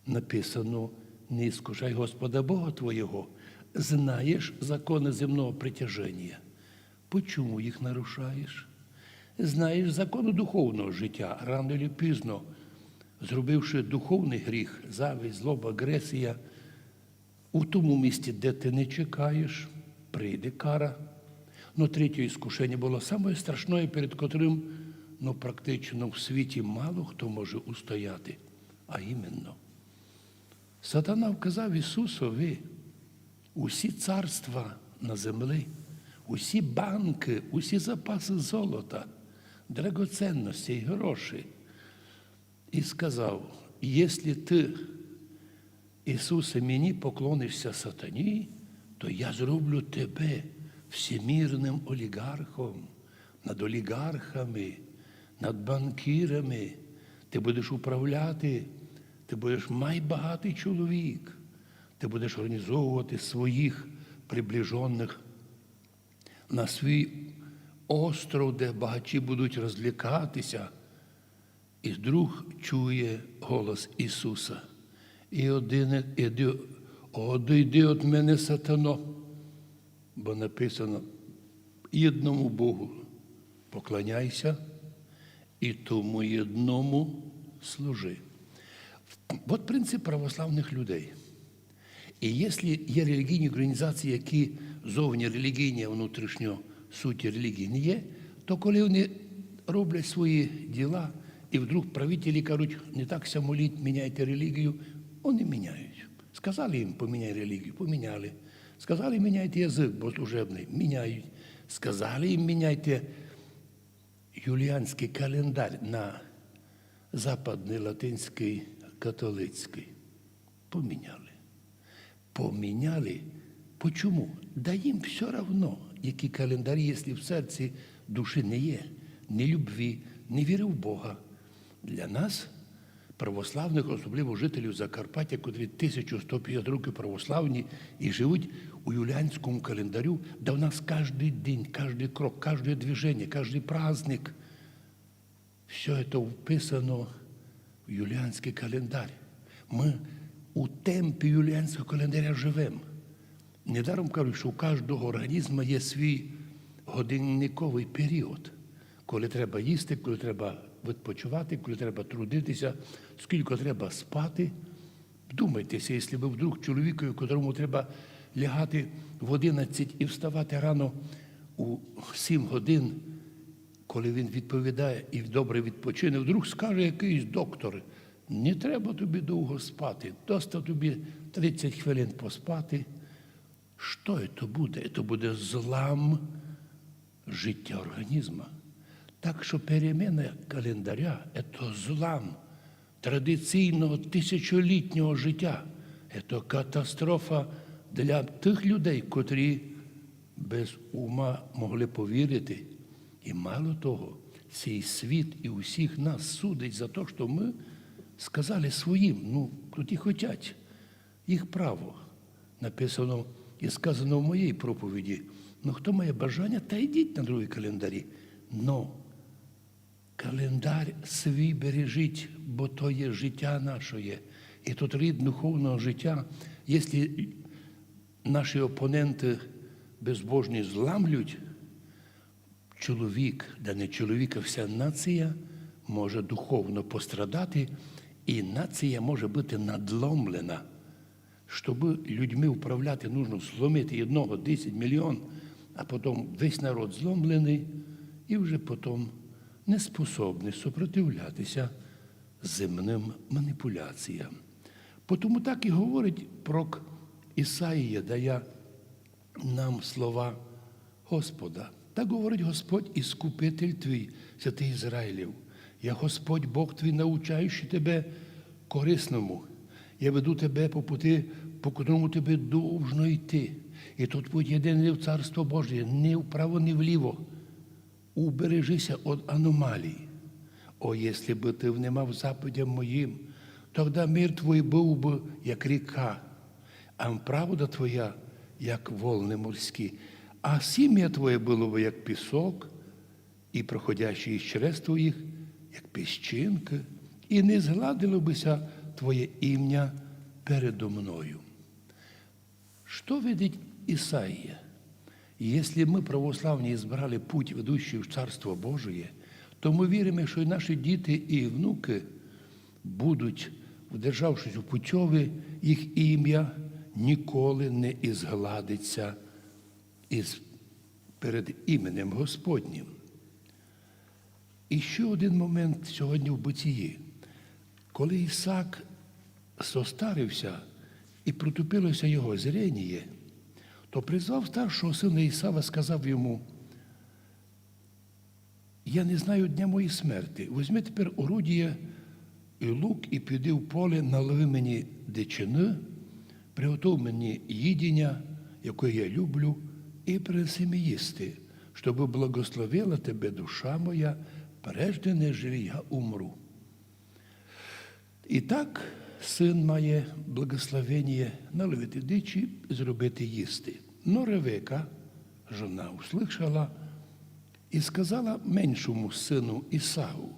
написано, не іскушай Господа Бога твого, знаєш закони земного притяження. Чому їх нарушаєш? Знаєш закони духовного життя, рано чи пізно, зробивши духовний гріх, зависть, злоба, агресія, у тому місці, де ти не чекаєш, прийде кара. Но третє іскушення було саме страшне, перед котрим практично в світі мало хто може устояти. А іменно, сатана вказав Ісусові усі царства на землі, усі банки, усі запаси золота, драгоценностей, гроші. І сказав, якщо ти, Ісусе, мені поклонишся сатані, то я зроблю тебе всемірним олігархом, над олігархами, над банкірами. Ти будеш управляти, ти будеш майбагатий чоловік, ти будеш організовувати своїх приближених на свій остров, де багачі будуть розлікатися. і друг чує голос Ісуса. І одійди від мене, сатано, бо написано, єдному Богу поклоняйся і тому єдному служи. От принцип православних людей. І якщо є релігійні організації, які зовні релігійні, а внутрішньо суті релігії не є, то коли вони роблять свої діла, і вдруг правителі кажуть, не так ся моліть, міняйте релігію, вони міняють. Сказали їм, поміняй релігію, поміняли. Сказали, міняйте язик богослужебний, міняють. Сказали їм, міняйте юліанський календар на западний, латинський, католицький. Поміняли. Поміняли. Почому? Да їм все одно, які календарі, якщо в серці душі не є, ні любві, ні віри в Бога. Для нас, православних, особливо жителів Закарпаття, котрі 1150 років православні і живуть у юліанському календарю, да в нас кожен день, кожен крок, кожне движення, кожен праздник, все це вписано в юліанський календар. Ми у темпі юліанського календаря живемо. Недаром кажуть, що у кожного організму є свій годинниковий період, коли треба їсти, коли треба відпочивати, коли треба трудитися, скільки треба спати. Вдумайтеся, якщо ви вдруг чоловікові, котрому треба лягати в 11 і вставати рано у 7 годин, коли він відповідає і добре відпочине, вдруг скаже якийсь доктор, не треба тобі довго спати, доста тобі 30 хвилин поспати. Що це буде? Це буде злам життя організму. Так що переміна календаря – це злам традиційного тисячолітнього життя. Це катастрофа для тих людей, котрі без ума могли повірити. І мало того, цей світ і усіх нас судить за те, що ми сказали своїм, тут і хочуть, їх право. Написано і сказано в моїй проповіді, хто має бажання, та йдіть на другий календарі. Но календар свій бережіть, бо то є життя наше. І тут рід духовного життя, якщо наші опоненти безбожні зламлють, чоловік, да не чоловік, а вся нація може духовно пострадати, і нація може бути надломлена. Щоб людьми управляти, нужно зломити 1-10 мільйон, а потім весь народ зломлений і вже потім не способний супротивлятися земним маніпуляціям. Тому так і говорить пророк Ісаїя, дає нам слова Господа. Так говорить Господь, Іскупитель твій, святий Ізраїлів. Я Господь Бог твій, навчаючи тебе корисному. Я веду тебе по пути, по котрому тебе должно йти. І тут путь єдиний в Царство Божє, ні вправо, ні вліво. Убережися від аномалій. О, якщо би ти внемав заповідям моїм, тоді мир твій був би, як ріка, а правда твоя, як волни морські. А сім'я твоє було б, як пісок, і проходящі із чрес твоїх, як піщинки, і не згладило бися твоє ім'я передо мною. Що видить Ісаїя? Если мы, православні, избрали путь, ведущий в Царство Божие, то ми віримо, що і наші діти, і внуки будуть, вдержавшись у путьові, їх ім'я ніколи не ізгладиться перед іменем Господнім. І ще один момент сьогодні в Битії. Коли Ісак состарився і протупилося його зріння, то призвав старшого сина Ісава, сказав йому: я не знаю дня моєї смерти. Візьми тепер орудіє і лук, і піди в поле, налови мені дичини, приготуй мені їдіння, яке я люблю, і принеси мені їсти, щоб благословила тебе душа моя, прежде нежели я умру. І так син має благословення наловити дичі, зробити їсти. Но Ревека, жона, услышала і сказала меншому сину Ісаву: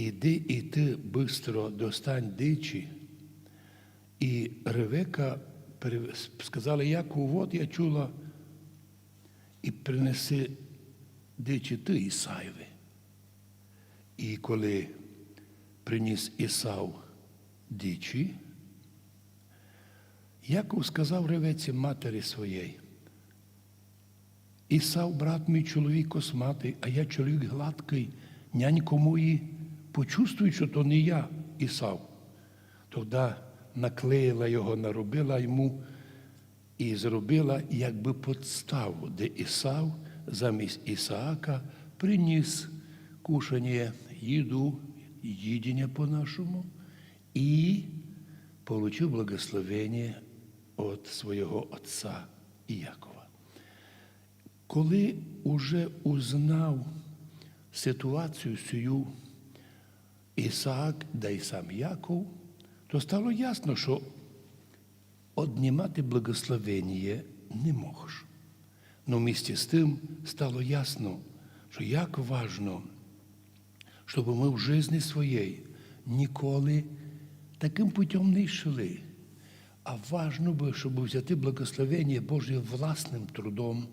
іди і ти бистро достань дичі. І Ревека сказала Якову, от я чула, і принеси дичі ти Ісаєві. І коли приніс Ісав дичі, Яков сказав Ревеці матері своєї: Ісав, брат мій, чоловік косматий, а я чоловік гладкий, нянько мої, почувствуй, що то не я, Ісав. Тоді наклеїла його, наробила йому і зробила якби подставу, де Ісав замість Ісаака приніс кушання, їду, їдіння по-нашому, і получив благословення від свого отця Якова. Коли уже узнав ситуацію цю Ісаак, да й сам Яков, то стало ясно, що однімати благословення не можеш. Но вместе з тим стало ясно, що як важно, щоб ми в житті своїй ніколи таким путем не йшли, а важно би, щоб взяти благословення Боже власним трудом,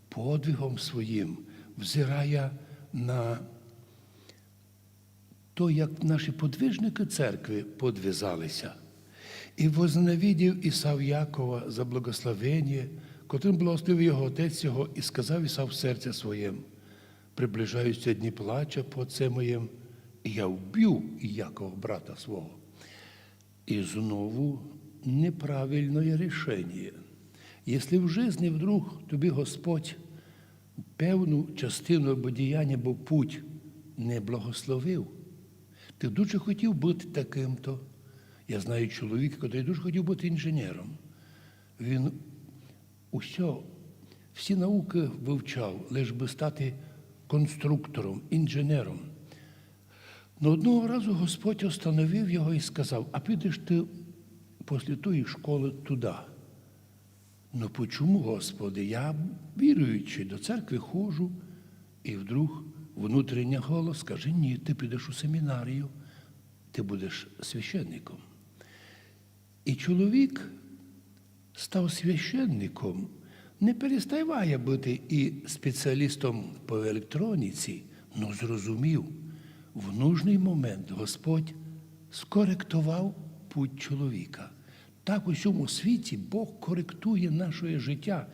подвигом своїм, взирая на то, як наші подвижники церкви подвизалися. І возненавидів Ісав Якова за благословення, котрим благословив його отець його, і сказав Ісав в серці своєму: приближаються дні плача по отце моєм, і я вб'ю Якова, брата свого. І знову неправильне рішення. Якщо в житті вдруг тобі Господь певну частину або діяння, або путь не благословив, ти дуже хотів бути таким-то. Я знаю чоловіка, який дуже хотів бути інженером. Він всі науки вивчав, лише би стати конструктором, інженером. Но одного разу Господь остановив його і сказав: а підеш ти після тої школи туди. Ну, почому, Господи? Я віруючий, до церкви ходжу. І вдруг внутрішній голос каже: ні, ти підеш у семінарію, ти будеш священником. І чоловік став священником, не переставає бути і спеціалістом по електроніці, але зрозумів, в нужний момент Господь скоректував путь чоловіка. Так у всьому світі Бог коректує наше життя,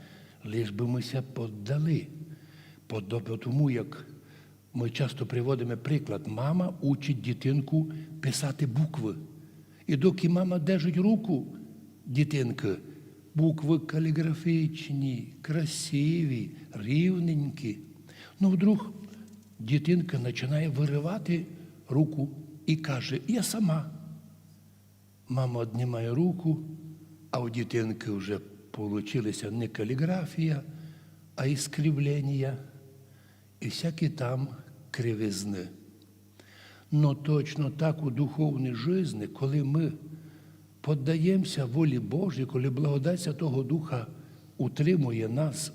лиш би ми ся поддали. Тому як ми часто приводимо приклад, мама учить дитинку писати букви. І доки мама держить руку дитинки, букви каліграфічні, красиві, рівненькі. Ну, вдруг дитинка починає виривати руку і каже: я сама. Мама однімає руку, а у дитинки вже вийшла не каліграфія, а іскривлення і всякі там кривизни. Но точно так у духовній житті, коли ми піддаємося волі Божій, коли благодать Святого Духа утримує нас,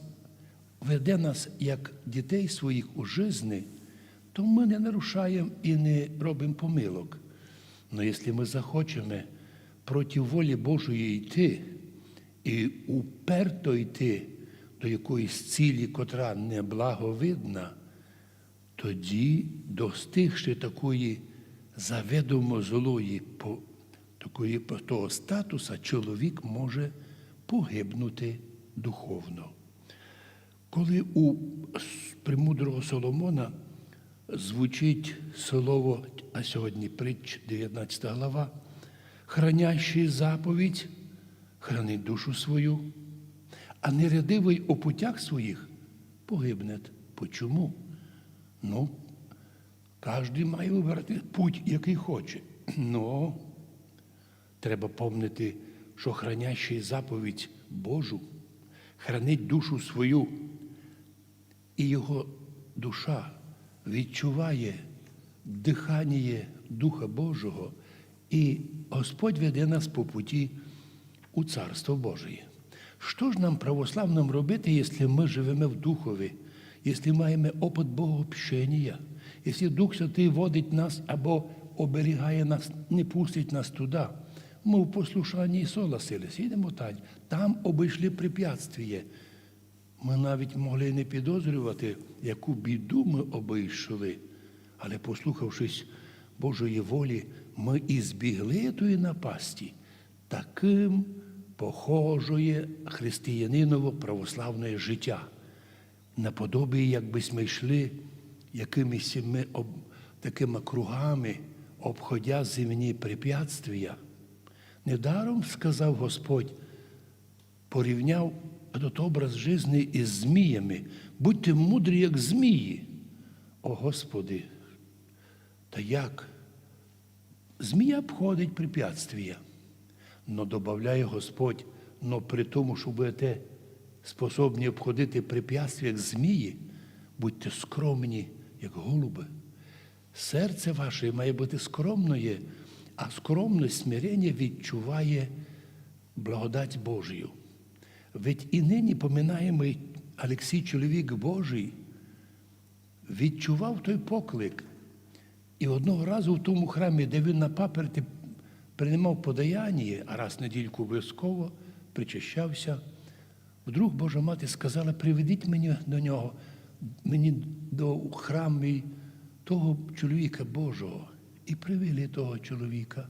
веде нас як дітей своїх у житті, то ми не нарушаємо і не робимо помилок. Но якщо ми захочемо проти волі Божої йти і уперто йти до якоїсь цілі, котра неблаговидна, тоді, достигши такої заведомо злої того статуса, чоловік може погибнути духовно. Коли у премудрого Соломона звучить слово, а сьогодні притч, 19 глава, «Хранящий заповідь хранить душу свою, а нерядивий у путях своїх погибне». Почому? Ну, кожен має вибрати путь, який хоче. Но треба пам'ятати, що хранящий заповідь Божу хранить душу свою, і його душа відчуває дихання Духа Божого, і Господь веде нас по путі у Царство Боже. Що ж нам, православним, робити, якщо ми живемо в Духові, якщо маємо опит Богообщення, Якщо Дух Святий водить нас або оберігає нас, не пустить нас туди, ми в послушанні согласилися, йдемо там обійшли препятствие. Ми навіть могли не підозрювати, яку біду ми обійшли. Але послухавшись Божої волі, ми і збігли тої напасті. Таким похожує християниново православне життя. Наподобі, якби ми йшли якимись такими кругами, обходя земні препятствия. Недаром сказав Господь, порівняв этот образ життя із зміями. Будьте мудрі, як змії. О, Господи, та як? Змія обходить препятствия, но добавляє Господь, но при тому, що будете способні обходити препятствия, як змії, будьте скромні, як голуби. Серце ваше має бути скромне, а скромне смирення відчуває благодать Божію. Ведь і нині поминаємий Олексій, чоловік Божий, відчував той поклик. І одного разу в тому храмі, де він на паперті приймав подаяння, а раз в недільку обов'язково причащався, вдруг Божа Мати сказала, приведіть мені до нього, мені до храму того чоловіка Божого. І привели того чоловіка.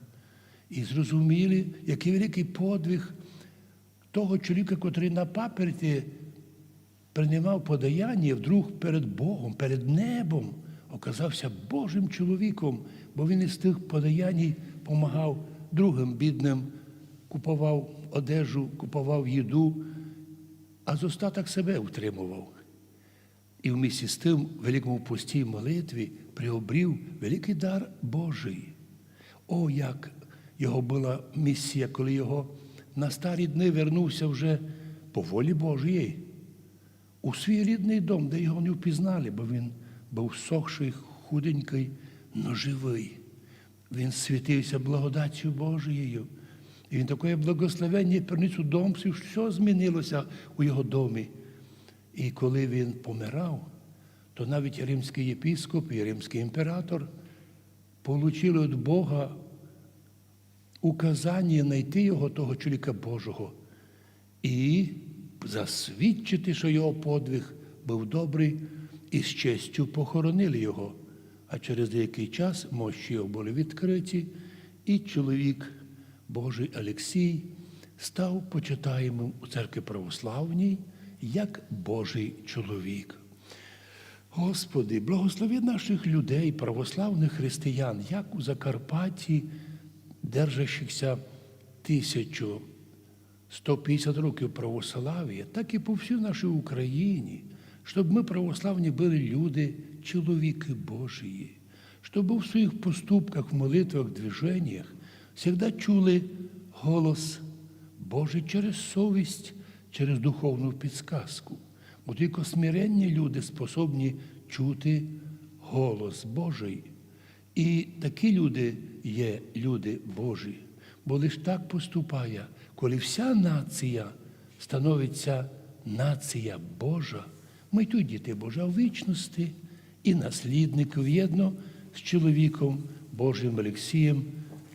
І зрозуміли, який великий подвиг того чоловіка, котрий на паперті приймав подаяння, вдруг перед Богом, перед небом оказався Божим чоловіком, бо він із тих подаянь допомагав другим бідним, купував одежу, купував їду, а з остаток себе утримував. І вмісті з тим в великому пості молитві приобрів великий дар Божий. О, як його була місія, коли його на старі дни вернувся вже по волі Божої у свій рідний дом, де його не впізнали, бо він був сохший, худенький, но живий. Він світився благодаттю Божією. І він таке благословення приніс у дом, все змінилося у його домі. І коли він помирав, то навіть римський єпископ і римський імператор отримали від Бога указання знайти його, того чоловіка Божого, і засвідчити, що його подвиг був добрий, і з честю похоронили його. А через деякий час мощі його були відкриті, і чоловік Божий Олексій став почитаємим у церкві православній, як Божий чоловік. Господи, благослови наших людей, православних християн, як у Закарпатті, держащихся 1150 років православ'я, так і по всій нашій Україні, щоб ми, православні, були люди, чоловіки Божії, щоб в своїх поступках, в молитвах, движеннях завжди чули голос Божий через совість, через духовну підсказку. Бо тільки смиренні люди способні чути голос Божий. І такі люди є люди Божі. Бо лише так поступає, коли вся нація становиться нація Божа, ми тут діти Божа в вічності і наслідників єдно з чоловіком Божим Олексієм,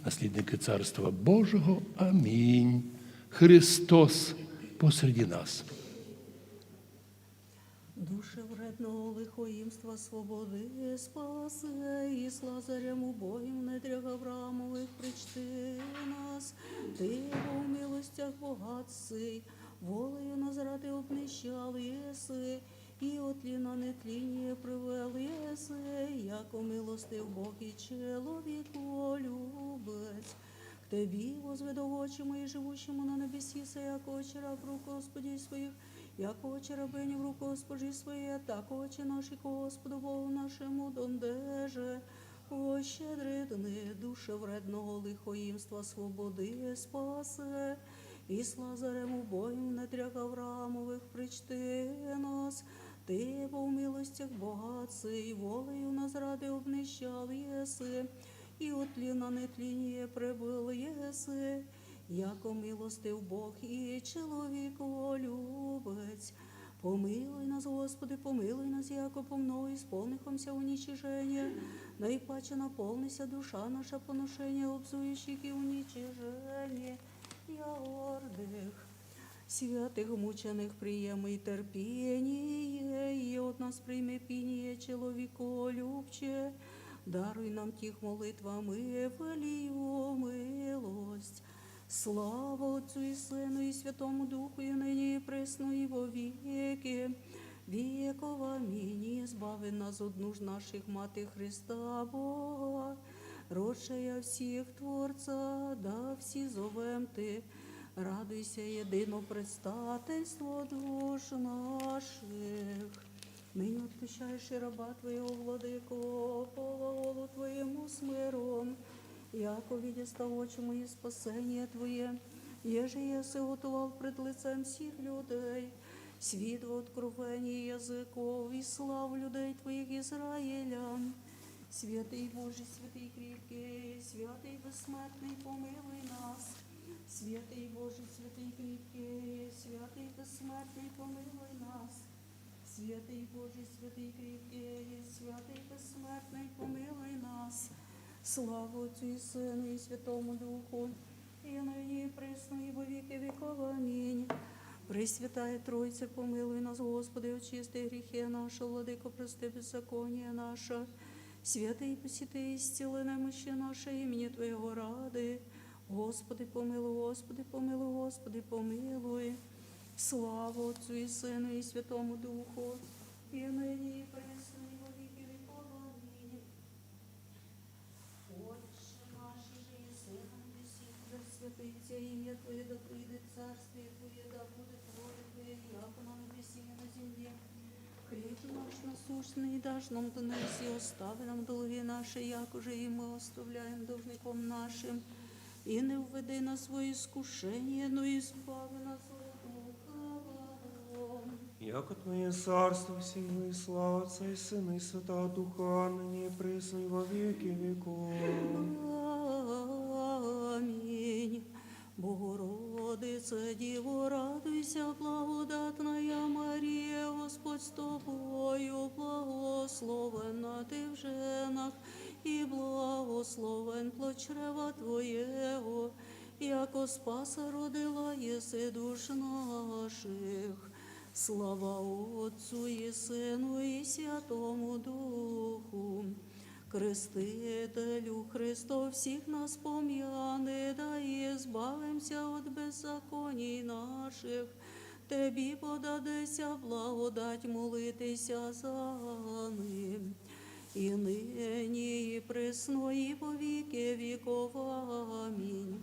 наслідники Царства Божого. Амінь. Христос посеред нас. Душе вредного лихоїмства свободи спаси, і з Лазарем убогим недрях Авраамових причти нас. Ти у милостях богатций, волею назрати обнищал єси, і от тліна нетління привел єси, яко милостив Бог і чоловіку любець. К Тебі возведу очі мої, живущому на небесі, се, яко очера в руку Господі своїх, яко очі рабині в руку Госпожі своє, так очі наші Господу Богу нашому дондеже. О, щедридни, душе вредного лихоїмства свободи спасе, і з Лазарем убогим в недрях Авраамових причти нас. Ти, бо в милостях богатций, волею на зради обнищал єси, і от тліна нетління прибил єси, яко милостив Бог і чоловіку любець. Помилуй нас, Господи, помилуй нас, яко по мною сповнихомся уничиження. Найпаче наповнися душа наша поношення, обзуючих і уничиження. Я гордих, святих мучених приєми й терпіння, і от нас прийми пініє чоловіколюбче. Даруй нам тих молитвами велію милость. Слава Отцю і Сину, і Святому Духу, і нині, і присно, і во віки віков. Амінь. І збави нас од нужд наших, мати Христа Бога, рочая всіх Творця, да всі зовем Ти. Радуйся, єдино предстательство душ наших. Нині отпущаєш і раба Твоєго, владико, по глаголу Твоєму з миром, яко відіста очі мої спасення Твоє, єже єси готував пред лицем всіх людей, світ в откровенні язиков і слав людей Твоїх Ізраїля. Святий Божий, святий кріпкий, святий безсмертний, помилуй нас. Святий Божий, святий кріпкий, святий безсмертний, помилуй нас. Святий Божий, святий кріпкий, святий безсмертний, помилуй нас. Слава Отцю і Сину, і Святому Духу, і нині, і присно, і во віки віков. Амінь. Пресвятая Тройце, помилуй нас, Господи, очисти гріхи наші, владико, прости беззаконня наше. Святий посіти, і зціли немощі наше, імені Твоєго ради. Господи, помилуй, Господи, помилуй, Господи, помилуй. Слава Отцю і Сину, і Святому Духу, і нині, і присно, і во віки віков. Амінь. Отче наш, же єси на небесі, да святиться ім'я Твоє, да прийде царствіє Твоє, да буде воля Твоя, яко на небесі і на землі. Хліб наш насущний даш нам донес, і остави нам долги наші, як уже і ми оставляємо должником нашим. І не введи на своє искушення, но і збави нас от лукавого. Яко Твоє царство, сила і слава Отця і Сина, і Святого Духа, нині і присно, і во віки віков. Амінь. Богородице, Діво, радуйся, благодатная Марія, Господь з тобою, благословенна ти в женах, і благословен плод чрева Твоєго, яко Спаса родила єси душ наших. Слава Отцу і Сину, і Святому Духу. Крестителю Христо, всіх нас пом'яни, да і збавимся від беззаконій наших. Тебі подадеться благодать молитися за ним. І нині, і присно, і по віки віков. Амінь.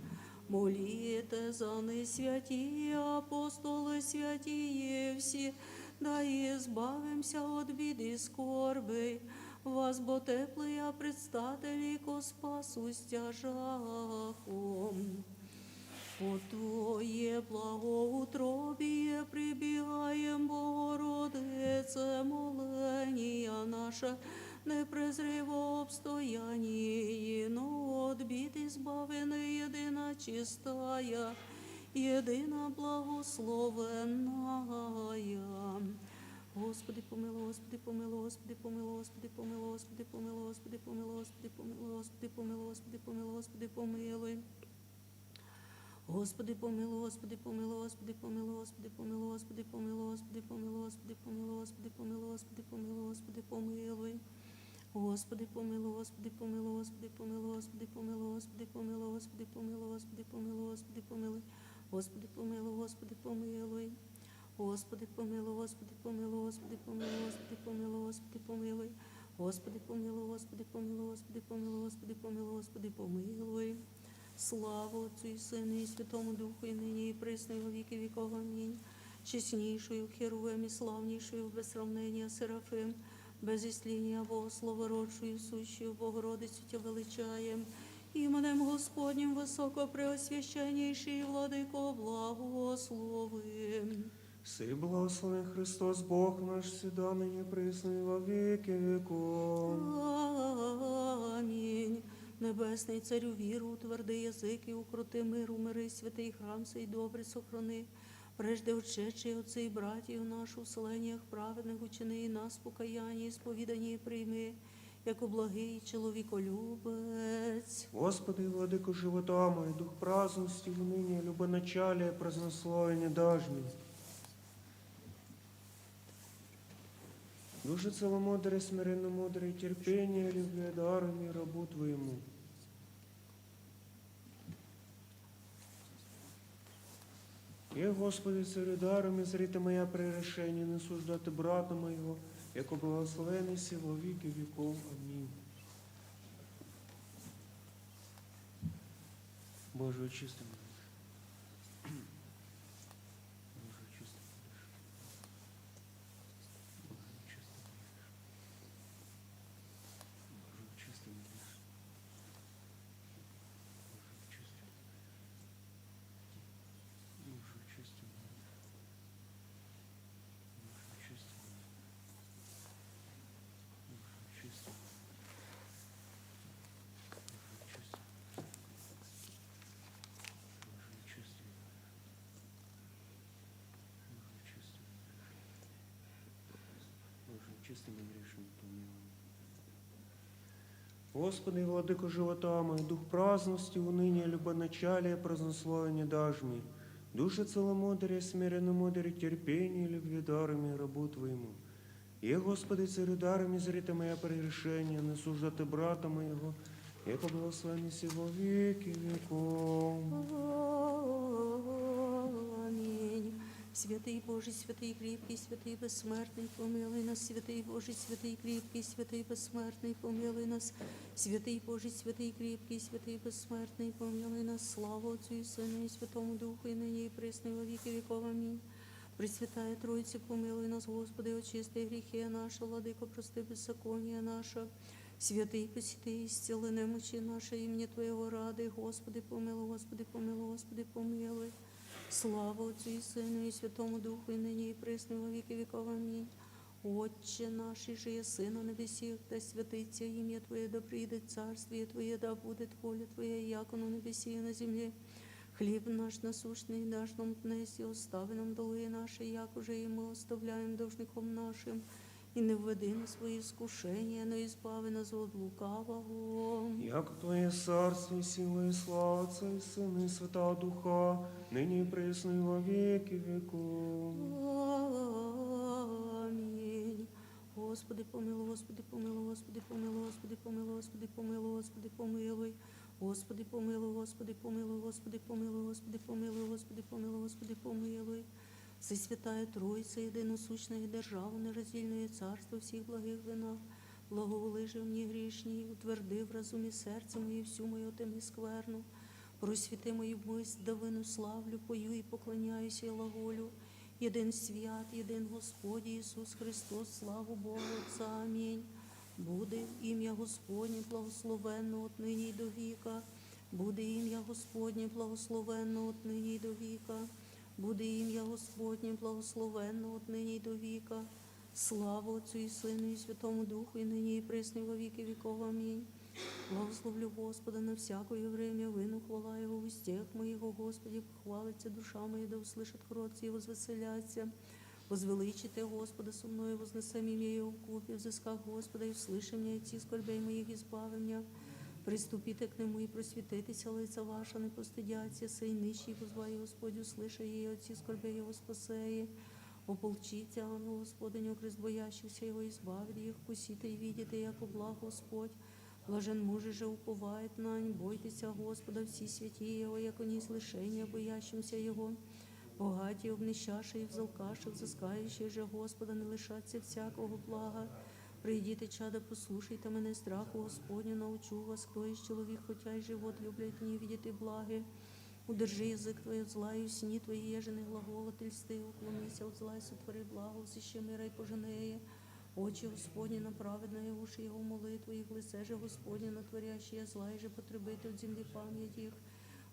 Моліте за них, святі апостоли, святі всі, да і збавимся від біди скорби. Вас, бо теплий, а предстателі ко спасу стяжахом. По Твоє благоутробіє прибігаєм, Богородице, молення наша, не презриво обстоянні, но от біди збавини єдина чистая, єдина благословенная. Господи, помилуй, Господи, помилуй, Господи, помилуй, Господи, помилуй, Господи, помилуй, Господи, помилуй, Господи, помилуй, Господи, помилуй, Господи, помилуй, Господи, помилуй. Господи, помилуй, Господи, помилуй, Господи, помилуй, Господи, помилуй, Господи, помилуй, Господи, помилуй, Господи, помилуй, Господи, помилуй, Господи, помилуй, Господи, помилуй. Господи, помилуй, Господи, помилуй, Господи, помилуй, Господи, помилуй, Господи, помилуй, Господи, помилуй, Господи, помилуй, Господи, помилуй. Господи, помилуй, Господи, помилуй. Господи, помилуй, Господи, помилуй, Господи, помилуй, Господи, помилуй, Господи, помилуй. Господи, помилуй, Господи, помилуй, Господи, помилуй, Господи, помилуй, Господи, помилуй. Слава Отцю і Сину, і Святому Духу, і нині, і присно, і во віки віков. Амінь. Чеснішою, Херувим, і славнішою, без сравнення, Серафим, без ісління, Богословородшою, сущою, Богородицю Тя величаєм. Іменем Господнім високо преосвященніший, владико, благословим. Сей благословен Христос, Бог наш, сіда, нині присно, і во віки віков. Амінь. Небесний Царю, віру, утверди язики, укроти миру, мири, святий храм сей добре сохрани. прежде очечі отцей братів нашу в селеннях праведних учини, і нас покаяння і сповідані прийми, як благий чоловіколюбець. Господи, владико живота мой, дух праздности, уныния, любоначалия, празднословия дашь мне. Душа целомудрая, смиренно мудрая, терпение, любви, дарами рабу Твоему. И, Господи, царю дарами зрите моя прегрешение, не суждати брата моего, яко благословений си во веки веков. Аминь. Боже, очисти мене. Боже, очисти мене. Боже, очисти мене. Боже, очисти мене. Боже, очисти мене. Боже, очисти мене. Боже, очисти мене. Боже, очисти мене. Чистим и грешным помилуй. Господи, владыко живота мой, дух праздности, уныния, любоначалия, празднословия дашь мне. Душа целомудрия, смиренно мудрее, терпение, любви дарами рабу Твоему. И, Господи, царю дарами зрите моя прегрешение, не суждати брата моего, яко благословенный си во веки веков. Амінь. Святий Божий, святий кріпкий, святий безсмертний, помилуй нас, святий Божий, святий кріпкий, святий безсмертний, помилуй нас, святий Божий, святий кріпкий, святий безсмертний, помилуй нас, слава Отцю і Сину і Святому Духу, і нині і присно, і во віки віков. Амінь. Пресвятая Тройці, помилуй нас, Господи, очисти гріхи наші, владико, прости беззаконня наша. Святий посіти, зціли немочі наші, ім'я Твоєго ради, Господи, помилуй, Господи, помилуй, Господи, помилуй. Слава Отцю і Сину і Святому Духу, і нині і присно, і во віки віков. Амінь. Отче наш, і же єси на небесі, да святиться ім'я Твоє, да прийде царствіє Твоє, да буде воля Твоя, яко на небесі і на землі. Хліб наш насущний даш нам днес, і остави нам долги наші, як уже і ми оставляємо должником нашим. І не введи на свої искушення, но избави нас от лукавого. Яко Твоє царство, і сила, і слава Отця, і Сина, і Святого Духа, нині і присно, і во веки веков. Амінь. Господи, помилуй, Господи, помилуй, Господи, помилуй, Господи, помилуй, Господи, помилуй, Господи, помилуй. Господи, помилуй, Господи, помилуй, Господи, помилуй, Господи, помилуй, Господи, помилуй, Господи, помилуй. Всесвятая Тройця, єдиносущна і держава, нероздільне царство всіх благих винах, благоволи же мені грішні, утверди в розумі серце моє всю мою теми скверну. Просвіти мою мисль, да вину славлю, пою і поклоняюся, і глаголю. Єдин свят, єдин Господь Ісус Христос, славу Богу Отця. Амінь. Буде ім'я Господнє благословенно от нині й до віка. Буде ім'я Господнє благословенно от нині й до віка. Буде ім'я Господнє благословенно от нині й до віка. Слава Отцю і Сину і Святому Духу, і нині і присно, і во віки віков. Амінь. Благословлю Господа на всякое время, вину хвала Його в устях моєго, Господі, похвалиться душа моя, да услышат кротці і возвеселяться. Возвеличите Господа со мною, вознесем ім'я Його вкупі, взисках Господа, і услыши мене, і ці скорбей моїх і збави мене. Приступите к нему і просвітитися, лиця ваша не постидяться, сей нищий позває Господь, услиша її, отці скорбей Його спасеє. Ополчіться, ангел Господень, окрест боящихся Його, і збавить їх, посіте і видите, яко благ Господь. Блажен мужи же уповает нань, бойтеся Господа, всі святі Його, яко ні слишення, боящимся Його. Богаті, обнищаші і взалкаші, взискаючи же Господа, не лишаться всякого блага. Прийдіте, чада, послушайте мене, страху Господню, научу вас, хто із чоловік, хотя й живот люблять, не видіти благи. Удержи язик твій от зла, і усні твої єжени глаголательсти, уклонися от зла, і сотвори благо, всіще мира й поженеє. Очі Господні на праведне, уші Його молитви, їх лице же Господнє натворящее зла, і же потребити от землі пам'ять їх.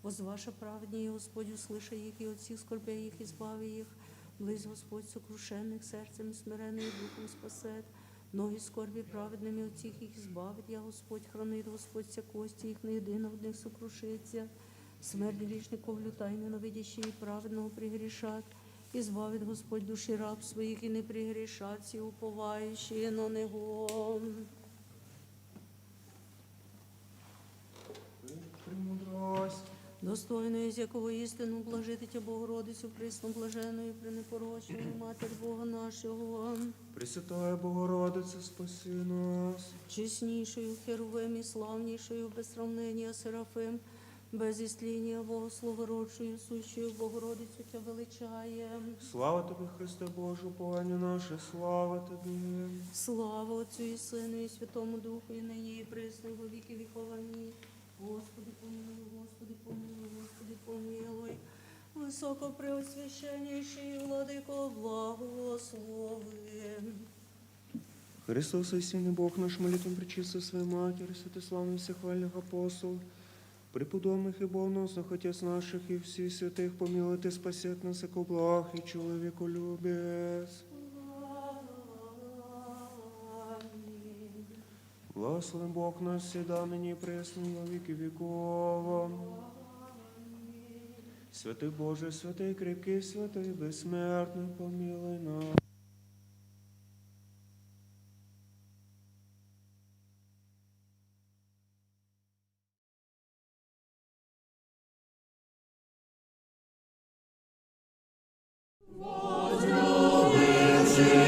Возваша праведні, і Господь услиша їх, і от всіх скорбей їх, і збави їх. Близь Господь сокрушених серцем, смирений духом спасет. Ноги скорбі праведними от всіх їх збавить, я Господь хранить, Господь вся кості їх, не єдина в них сокрушиться. Смерть грішников люта, і ненавидящі і праведного пригрішать. І збавить Господь душі раб своїх, і не пригрішать всі уповаючі на Него. Премудрость. Достойною, з якого істину блажити Богородицю, присно блаженою, пренепорочною, Матір Бога нашого, Пресвятая Богородице, спаси нас. чеснішою Херувим і славнішою, без сравнення Серафим, без істління Богословородшою, сущою Богородицю Тя величаєм. Слава тобі, Христе Боже, уповання наше, слава тобі. Слава Отцю і Сину, і Святому Духу, і нині, і присно, і во віки віков. Амінь. Господи, помилуй, Господи, помилуй, Господи, помилуй. Високопреосвященніший владико, благослови. Христос, истинный Бог наш, молитвам пречистой своей Матери, святославных всех хвальных апостолов, преподобных и богоносных Отец наших и всех святых, помилуй Ты, спасет нас, яко благ и человеколюбец. Амінь. Благословен Бог наш, всегда, ныне и пресно, и во веки веков. Святый Боже, святый крепкий, святый бессмертный, помилуй нас. Возлюбивши